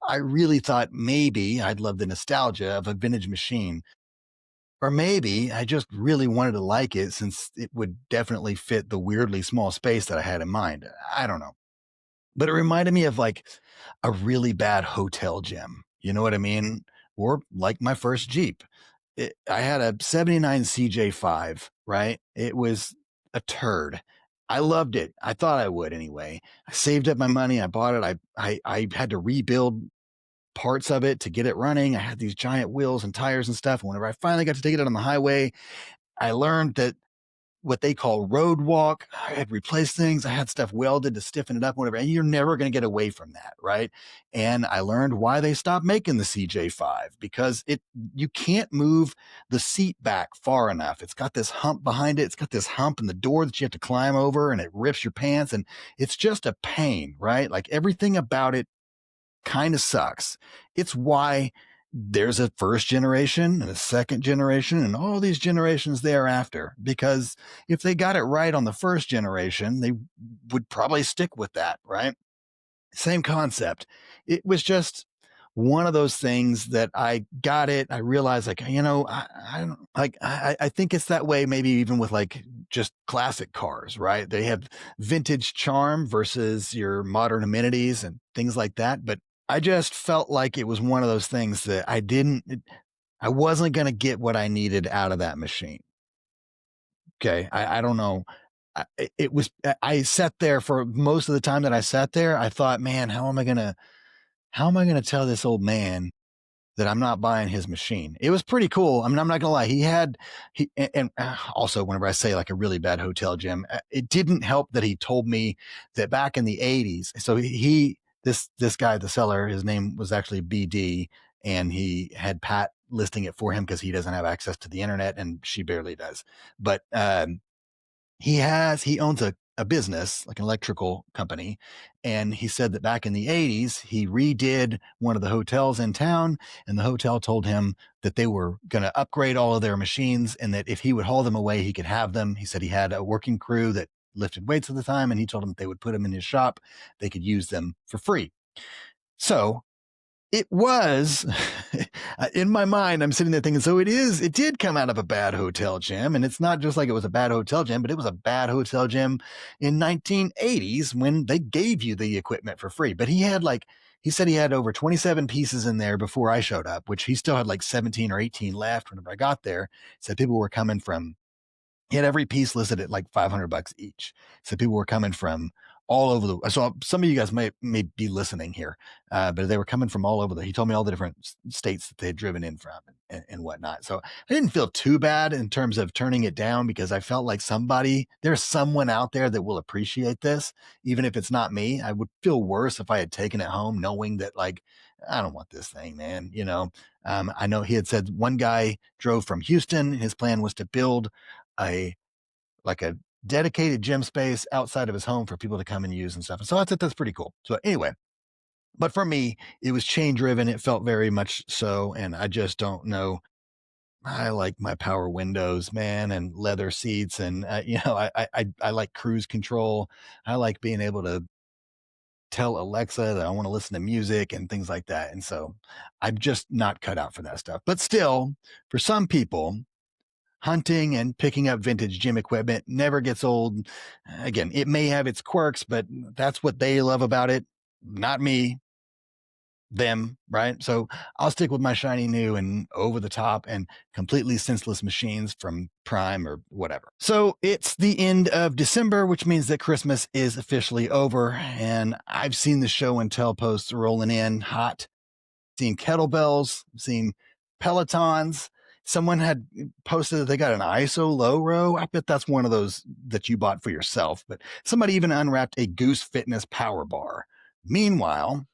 I really thought maybe I'd love the nostalgia of a vintage machine. Or maybe I just really wanted to like it since it would definitely fit the weirdly small space that I had in mind. I don't know. But it reminded me of like a really bad hotel gym. You know what I mean? Or like my first Jeep. I had a 79 CJ5, right? It was a turd. I loved it. I thought I would anyway. I saved up my money. I bought it. I had to rebuild parts of it to get it running. I had these giant wheels and tires and stuff. And whenever I finally got to take it out on the highway, I learned that what they call road walk. I had replaced things. I had stuff welded to stiffen it up, whatever. And you're never going to get away from that, right? And I learned why they stopped making the CJ5 because you can't move the seat back far enough. It's got this hump behind it. It's got this hump in the door that you have to climb over, and it rips your pants, and it's just a pain, right? Like everything about it kind of sucks. It's why there's a first generation and a second generation and all these generations thereafter, because if they got it right on the first generation, they would probably stick with that, right? Same concept. It was just one of those things that I got it. I realized like, you know, I don't like, I think it's that way. Maybe even with like just classic cars, right? They have vintage charm versus your modern amenities and things like that. But I just felt like it was one of those things that I wasn't going to get what I needed out of that machine. Okay. I don't know. I sat there for most of the time that I sat there. I thought, man, how am I going to tell this old man that I'm not buying his machine? It was pretty cool. I mean, I'm not gonna lie. And also whenever I say like a really bad hotel gym, it didn't help that he told me that back in the 80s. So this guy, the seller, his name was actually BD, and he had Pat listing it for him because he doesn't have access to the internet and she barely does. But he owns a business, like an electrical company. And he said that back in the 80s, he redid one of the hotels in town, and the hotel told him that they were going to upgrade all of their machines and that if he would haul them away, he could have them. He said he had a working crew that lifted weights at the time, and he told them they would put them in his shop. They could use them for free. So It was in my mind. I'm sitting there thinking, so it did come out of a bad hotel gym. And it's not just like it was a bad hotel gym, but it was a bad hotel gym in 1980s when they gave you the equipment for free. But he said he had over 27 pieces in there before I showed up, which he still had like 17 or 18 left whenever I got there. So people were coming from, he had every piece listed at like $500 each. So people were coming from all over the, so some of you guys may be listening here, but they were coming from all over he told me all the different states that they had driven in from and whatnot. So I didn't feel too bad in terms of turning it down, because I felt like there's someone out there that will appreciate this. Even if it's not me, I would feel worse if I had taken it home knowing that, like, I don't want this thing, man. I know he had said one guy drove from Houston. His plan was to build a dedicated gym space outside of his home for people to come and use and stuff. And so I thought that's pretty cool. So anyway, but for me, it was chain driven. It felt very much so. And I just don't know. I like my power windows, man, and leather seats. And, I like cruise control. I like being able to tell Alexa that I want to listen to music and things like that. And so I'm just not cut out for that stuff. But still, for some people, hunting and picking up vintage gym equipment never gets old. Again, it may have its quirks, but that's what they love about it. Not me, them, right? So I'll stick with my shiny new and over the top and completely senseless machines from Prime or whatever. So it's the end of December, which means that Christmas is officially over. And I've seen the show and tell posts rolling in hot, seen kettlebells, seen Pelotons. Someone had posted that they got an ISO low row. I bet that's one of those that you bought for yourself, but somebody even unwrapped a Goose Fitness power bar. Meanwhile,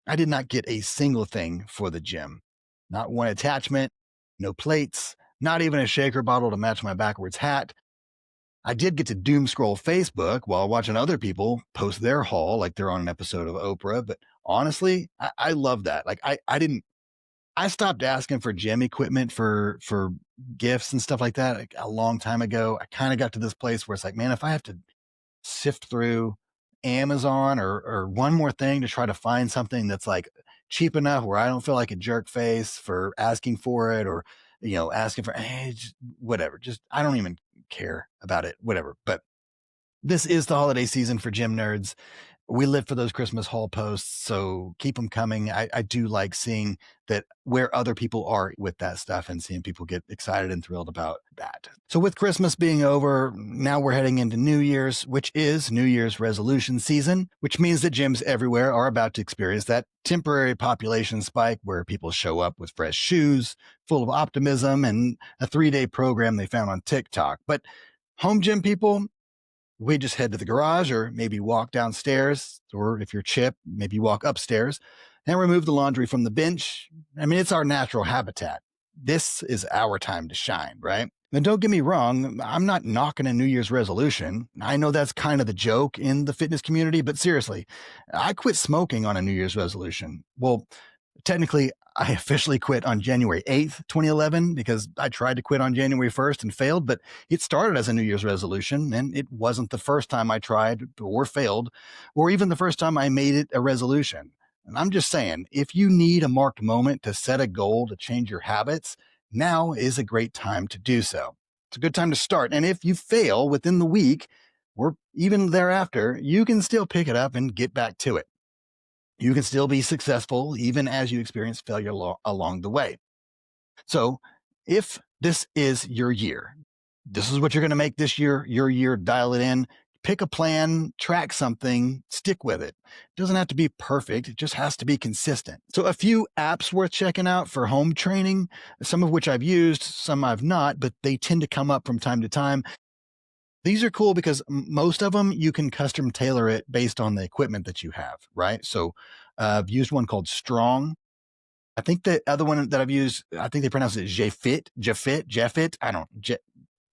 I did not get a single thing for the gym. Not one attachment, no plates, not even a shaker bottle to match my backwards hat. I did get to doom scroll Facebook while watching other people post their haul like they're on an episode of Oprah. But honestly, I love that. Like I stopped asking for gym equipment for gifts and stuff like that like a long time ago. I kind of got to this place where it's like, man, if I have to sift through Amazon or one more thing to try to find something that's like cheap enough where I don't feel like a jerk face for asking for it, or, asking for, hey, just whatever. Just, I don't even care about it, whatever. But this is the holiday season for gym nerds. We live for those Christmas haul posts, so keep them coming. I do like seeing that where other people are with that stuff and seeing people get excited and thrilled about that. So with Christmas being over, now we're heading into New Year's, which is New Year's resolution season, which means that gyms everywhere are about to experience that temporary population spike where people show up with fresh shoes, full of optimism, and a 3-day program they found on TikTok. But home gym people, we just head to the garage or maybe walk downstairs, or if you're Chip, maybe walk upstairs and remove the laundry from the bench. I mean, it's our natural habitat. This is our time to shine, right? And don't get me wrong, I'm not knocking a New Year's resolution. I know that's kind of the joke in the fitness community, but seriously, I quit smoking on a New Year's resolution. Well, technically, I officially quit on January 8th, 2011, because I tried to quit on January 1st and failed, but it started as a New Year's resolution, and it wasn't the first time I tried or failed, or even the first time I made it a resolution. And I'm just saying, if you need a marked moment to set a goal to change your habits, now is a great time to do so. It's a good time to start. And if you fail within the week, or even thereafter, you can still pick it up and get back to it. You can still be successful even as you experience failure along the way. So if this is your year, this is what you're going to make this year, your year, dial it in, pick a plan, track something, stick with it. It doesn't have to be perfect. It just has to be consistent. So a few apps worth checking out for home training, some of which I've used, some I've not, but they tend to come up from time to time. These are cool because most of them you can custom tailor it based on the equipment that you have, right? So I've used one called Strong. I think the other one that I've used, I think they pronounce it Jeffit. I don't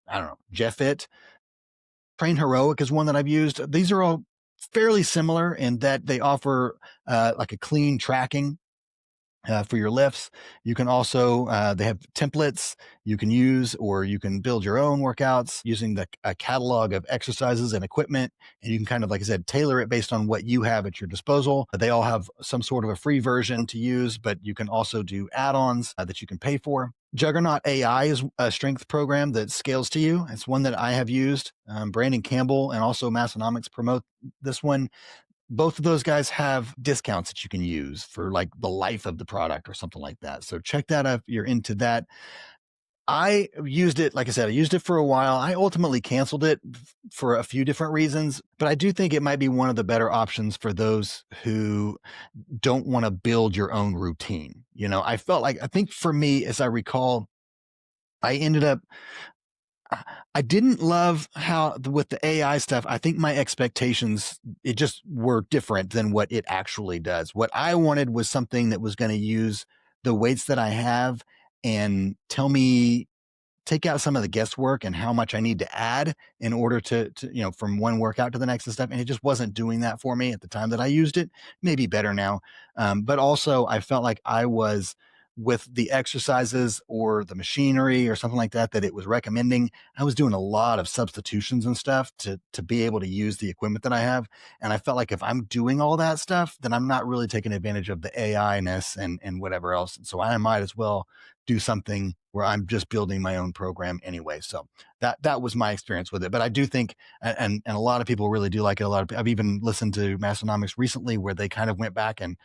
know, Jeffit. Train Heroic is one that I've used. These are all fairly similar in that they offer like a clean tracking for your lifts. You can also, they have templates you can use, or you can build your own workouts using a catalog of exercises and equipment. And you can kind of, like I said, tailor it based on what you have at your disposal. They all have some sort of a free version to use, but you can also do add-ons that you can pay for. Juggernaut AI is a strength program that scales to you. It's one that I have used. Brandon Campbell and also Massonomics promote this one. Both of those guys have discounts that you can use for like the life of the product or something like that. So check that out if you're into that. I used it, like I said, I used it for a while. I ultimately canceled it for a few different reasons, but I do think it might be one of the better options for those who don't want to build your own routine. I felt like, I think for me, as I recall, I ended up, I didn't love how with the AI stuff, I think my expectations, it just were different than what it actually does. What I wanted was something that was going to use the weights that I have and take out some of the guesswork and how much I need to add in order to from one workout to the next and stuff. And it just wasn't doing that for me at the time that I used it. Maybe better now. But also I felt like I was, with the exercises or the machinery or something like that it was recommending, I was doing a lot of substitutions and stuff to be able to use the equipment that I have. And I felt like if I'm doing all that stuff, then I'm not really taking advantage of the AI-ness and whatever else. And so I might as well do something where I'm just building my own program anyway. So that was my experience with it. But I do think, and a lot of people really do like it. I've even listened to Massonomics recently where they kind of went back and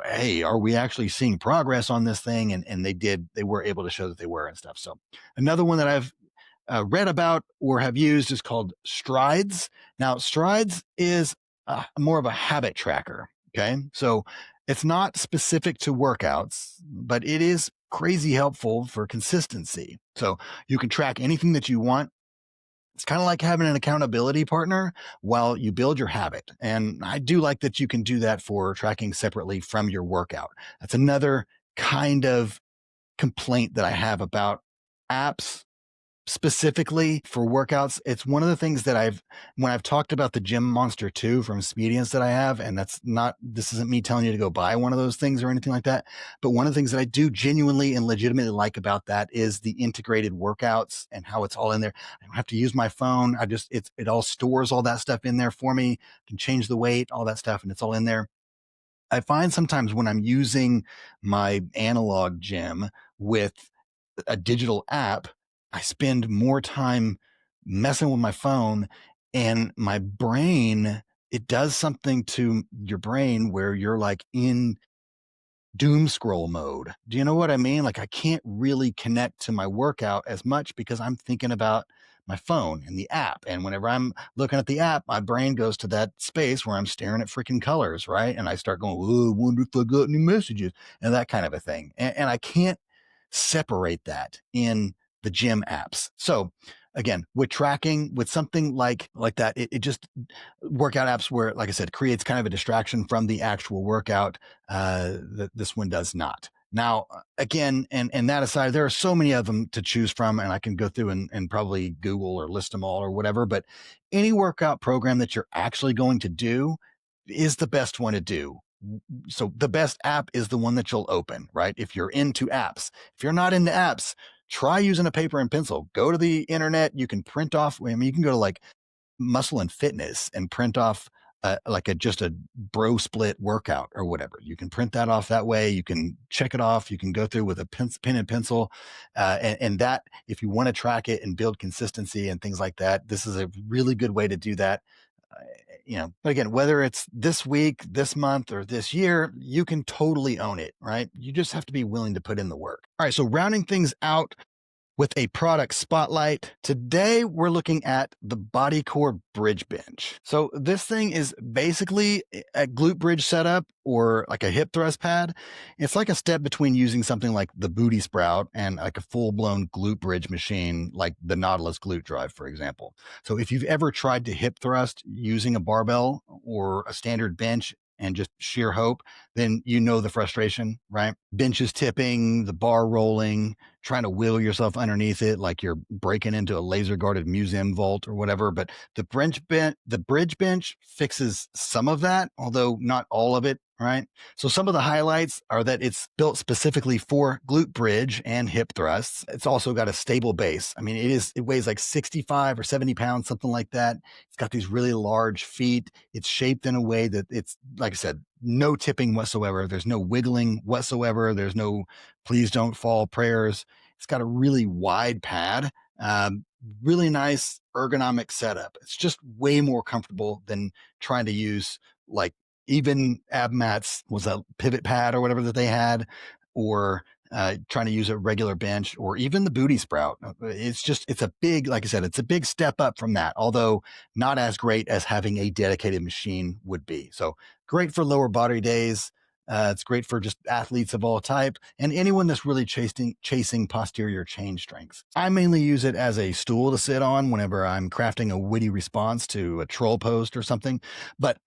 hey, are we actually seeing progress on this thing? And they were able to show that they were and stuff. So another one that I've read about or have used is called Strides. Now, Strides is more of a habit tracker. Okay. So it's not specific to workouts, but it is crazy helpful for consistency. So you can track anything that you want. It's kind of like having an accountability partner while you build your habit. And I do like that you can do that for tracking separately from your workout. That's another kind of complaint that I have about apps specifically for workouts. It's one of the things that when I've talked about the Gym Monster 2 from Expedience that I have, and this isn't me telling you to go buy one of those things or anything like that, but one of the things that I do genuinely and legitimately like about that is the integrated workouts and how it's all in there. I don't have to use my phone. It all stores all that stuff in there for me. I can change the weight, all that stuff, and it's all in there. I find sometimes when I'm using my analog gym with a digital app, I spend more time messing with my phone, and my brain, it does something to your brain where you're like in doom scroll mode. Do you know what I mean? Like I can't really connect to my workout as much because I'm thinking about my phone and the app. And whenever I'm looking at the app, my brain goes to that space where I'm staring at freaking colors, right? And I start going, oh, I wonder if I got any messages and that kind of a thing. And I can't separate that in the gym apps. So again, with tracking, with something like that, it just workout apps where, like I said, creates kind of a distraction from the actual workout. This one does not. Now, again, and that aside, there are so many of them to choose from, and I can go through and probably Google or list them all or whatever, but any workout program that you're actually going to do is the best one to do. So the best app is the one that you'll open, right? If you're into apps. If you're not into apps, try using a paper and pencil. Go to the internet. You can print off, you can go to like Muscle and Fitness and print off just a bro split workout or whatever. You can print that off that way. You can check it off. You can go through with a pen and pencil. And that, if you want to track it and build consistency and things like that, this is a really good way to do that. But again, whether it's this week, this month, or this year, you can totally own it, right? You just have to be willing to put in the work. All right. So rounding things out with a product spotlight, today we're looking at the BodyKore Bridge Bench. So this thing is basically a glute bridge setup or like a hip thrust pad. It's like a step between using something like the Booty Sprout and like a full-blown glute bridge machine like the Nautilus Glute Drive, for example. So if you've ever tried to hip thrust using a barbell or a standard bench and just sheer hope, then you know the frustration, right? Benches tipping, the bar rolling, trying to wheel yourself underneath it like you're breaking into a laser guarded museum vault or whatever. But the bridge bench fixes some of that, although not all of it, right? So some of the highlights are that it's built specifically for glute bridge and hip thrusts. It's also got a stable base. I mean, it weighs like 65 or 70 pounds, something like that. It's got these really large feet. It's shaped in a way that it's, like I said, no tipping whatsoever. There's no wiggling whatsoever. There's no please don't fall prayers. It's got a really wide pad. Really nice ergonomic setup. It's just way more comfortable than trying to use like even ab mats, was a pivot pad or whatever that they had, or trying to use a regular bench, or even the booty sprout. It's a big, like I said, it's a big step up from that, although not as great as having a dedicated machine would be. So great for lower body days. It's great for just athletes of all type and anyone that's really chasing posterior chain strength. I mainly use it as a stool to sit on whenever I'm crafting a witty response to a troll post or something. But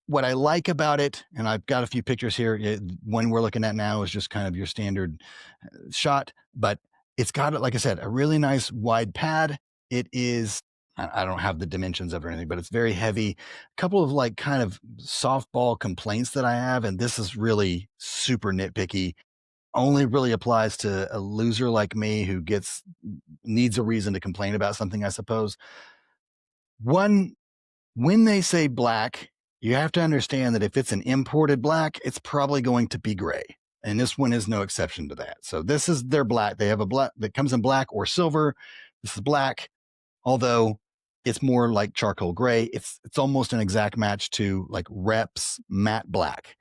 what I like about it, and I've got a few pictures here. One we're looking at now is just kind of your standard shot, but it's got, like I said, a really nice wide pad. It is, I don't have the dimensions of it or anything, but it's very heavy. A couple of like kind of softball complaints that I have, and this is really super nitpicky. Only really applies to a loser like me who needs a reason to complain about something, I suppose. One, when they say black, you have to understand that if it's an imported black, it's probably going to be gray. And this one is no exception to that. So this is their black. They have a black that comes in black or silver. This is black, although it's more like charcoal gray. It's almost an exact match to like Rep's matte black,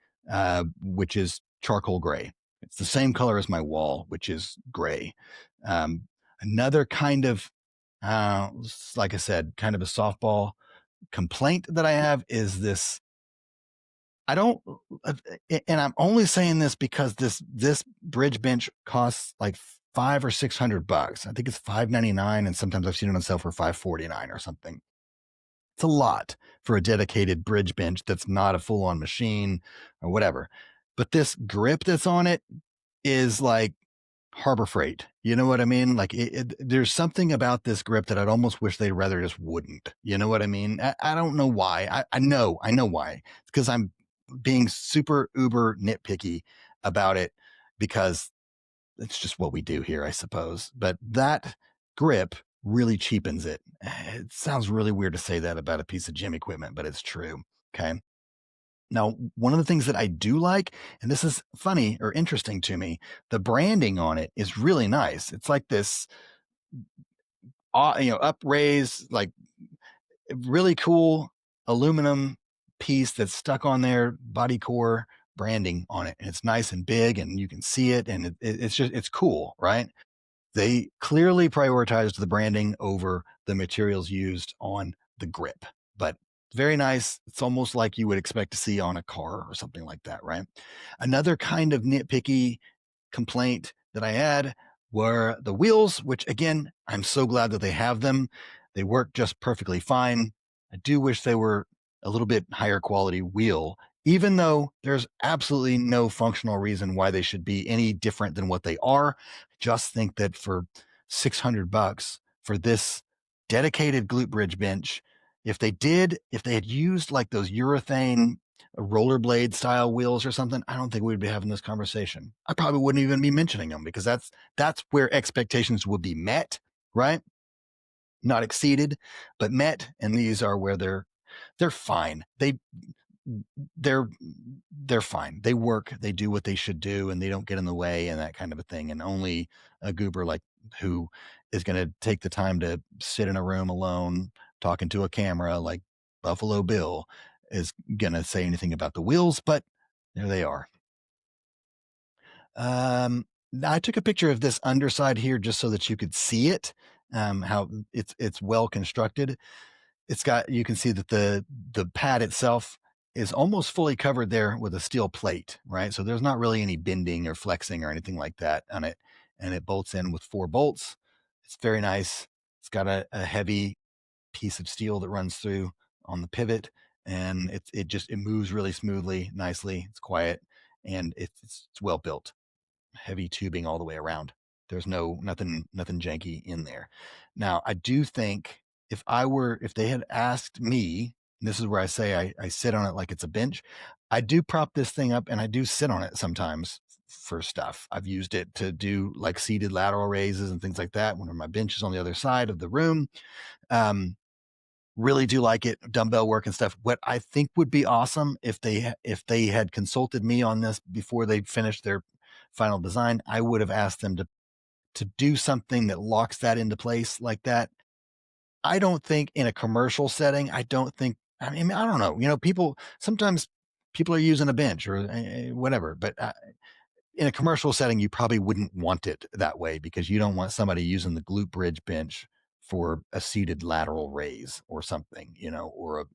which is charcoal gray. It's the same color as my wall, which is gray. Another kind of, like I said, kind of a softball complaint that I have is this. I don't, and I'm only saying this because this bridge bench costs like $500 or $600. I think it's $599, and sometimes I've seen it on sale for $549 or something. It's a lot for a dedicated bridge bench that's not a full-on machine or whatever. But this grip that's on it is like Harbor Freight. You know what I mean? Like there's something about this grip that I'd almost wish they'd rather just wouldn't. You know what I mean? I don't know why. I know why. It's because I'm being super uber nitpicky about it, because it's just what we do here, I suppose. But that grip really cheapens it. It sounds really weird to say that about a piece of gym equipment, but it's true. Okay. Now, one of the things that I do like, and this is funny or interesting to me, the branding on it is really nice. It's like this, upraised, like really cool aluminum piece that's stuck on there, BodyKore branding on it. And it's nice and big, and you can see it, and it's cool, right? They clearly prioritized the branding over the materials used on the grip, but very nice. It's almost like you would expect to see on a car or something like that, right? Another kind of nitpicky complaint that I had were the wheels, which again, I'm so glad that they have them. They work just perfectly fine. I do wish they were a little bit higher quality wheel, even though there's absolutely no functional reason why they should be any different than what they are. I just think that for $600 for this dedicated glute bridge bench, if they had used like those urethane rollerblade style wheels or something, I don't think we'd be having this conversation. I probably wouldn't even be mentioning them, because that's where expectations would be met, right? Not exceeded, but met. And these are where they're fine. They're fine. They work, they do what they should do, and they don't get in the way and that kind of a thing. And only a goober like who is going to take the time to sit in a room alone talking to a camera like Buffalo Bill is going to say anything about the wheels, but there they are. I took a picture of this underside here just so that you could see it, how it's well constructed. You can see that the pad itself is almost fully covered there with a steel plate, right? So there's not really any bending or flexing or anything like that on it. And it bolts in with 4 bolts. It's very nice. It's got a heavy piece of steel that runs through on the pivot, and it moves really smoothly, nicely. It's quiet, and it's well built. Heavy tubing all the way around. There's nothing janky in there. Now, I do think if they had asked me and this is where I say I sit on it like it's a bench. I do prop this thing up and I do sit on it sometimes for stuff. I've used it to do like seated lateral raises and things like that when my bench is on the other side of the room. Really do like it, dumbbell work and stuff. What I think would be awesome if they had consulted me on this before they finished their final design, I would have asked them to do something that locks that into place like that. I don't think in a commercial setting, I don't think, I mean, I don't know, sometimes people are using a bench or whatever, but in a commercial setting, you probably wouldn't want it that way because you don't want somebody using the glute bridge bench for a seated lateral raise or something, or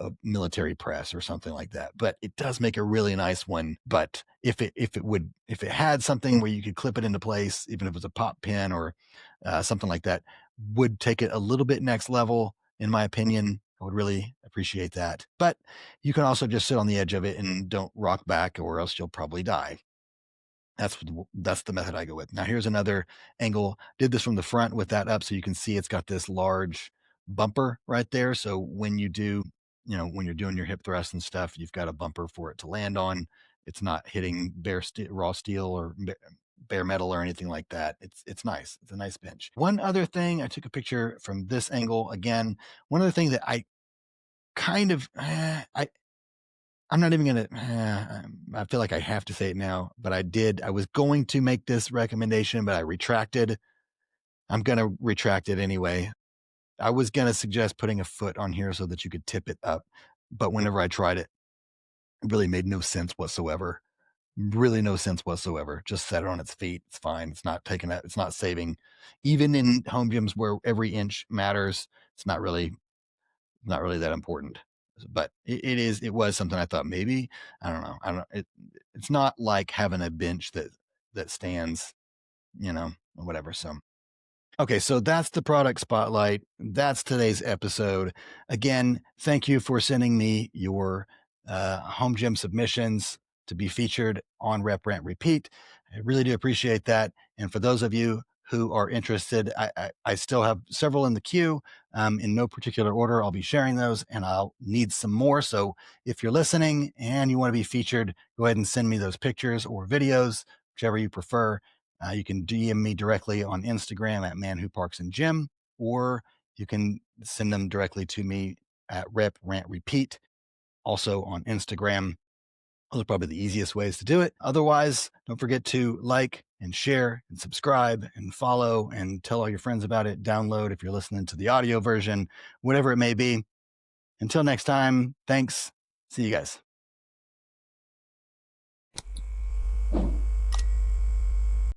a military press or something like that. But it does make a really nice one. But if it had something where you could clip it into place, even if it was a pop pin or something like that, would take it a little bit next level, in my opinion. I would really appreciate that. But you can also just sit on the edge of it and don't rock back, or else you'll probably die. That's the method I go with. Now here's another angle. Did this from the front with that up so you can see it's got this large bumper right there. So when you do, when you're doing your hip thrust and stuff, you've got a bumper for it to land on. It's not hitting raw steel or bare metal or anything like that. It's nice. It's a nice bench. One other thing, I took a picture from this angle again. One other thing that I kind of, I'm not even going to, I feel like I have to say it now, but I was going to make this recommendation, but I retracted. I'm going to retract it anyway. I was going to suggest putting a foot on here so that you could tip it up. But whenever I tried it, it really made no sense whatsoever. Really no sense whatsoever. Just set it on its feet. It's fine. It's not taking that. It's not saving. Even in home gyms where every inch matters, it's not really that important. But it was something I thought maybe, I don't know. It's not like having a bench that stands, or whatever. So, okay. So that's the product spotlight. That's today's episode. Again, thank you for sending me your home gym submissions to be featured on Rep Rant Repeat. I really do appreciate that. And for those of you who are interested, I still have several in the queue. In no particular order, I'll be sharing those and I'll need some more. So if you're listening and you want to be featured, go ahead and send me those pictures or videos, whichever you prefer. You can DM me directly on Instagram at Man Who Parks and Gym, or you can send them directly to me at Rep Rant Repeat, also on Instagram. Those are probably the easiest ways to do it. Otherwise, don't forget to like and share and subscribe and follow and tell all your friends about it. Download if you're listening to the audio version, whatever it may be. Until next time, thanks. See you guys.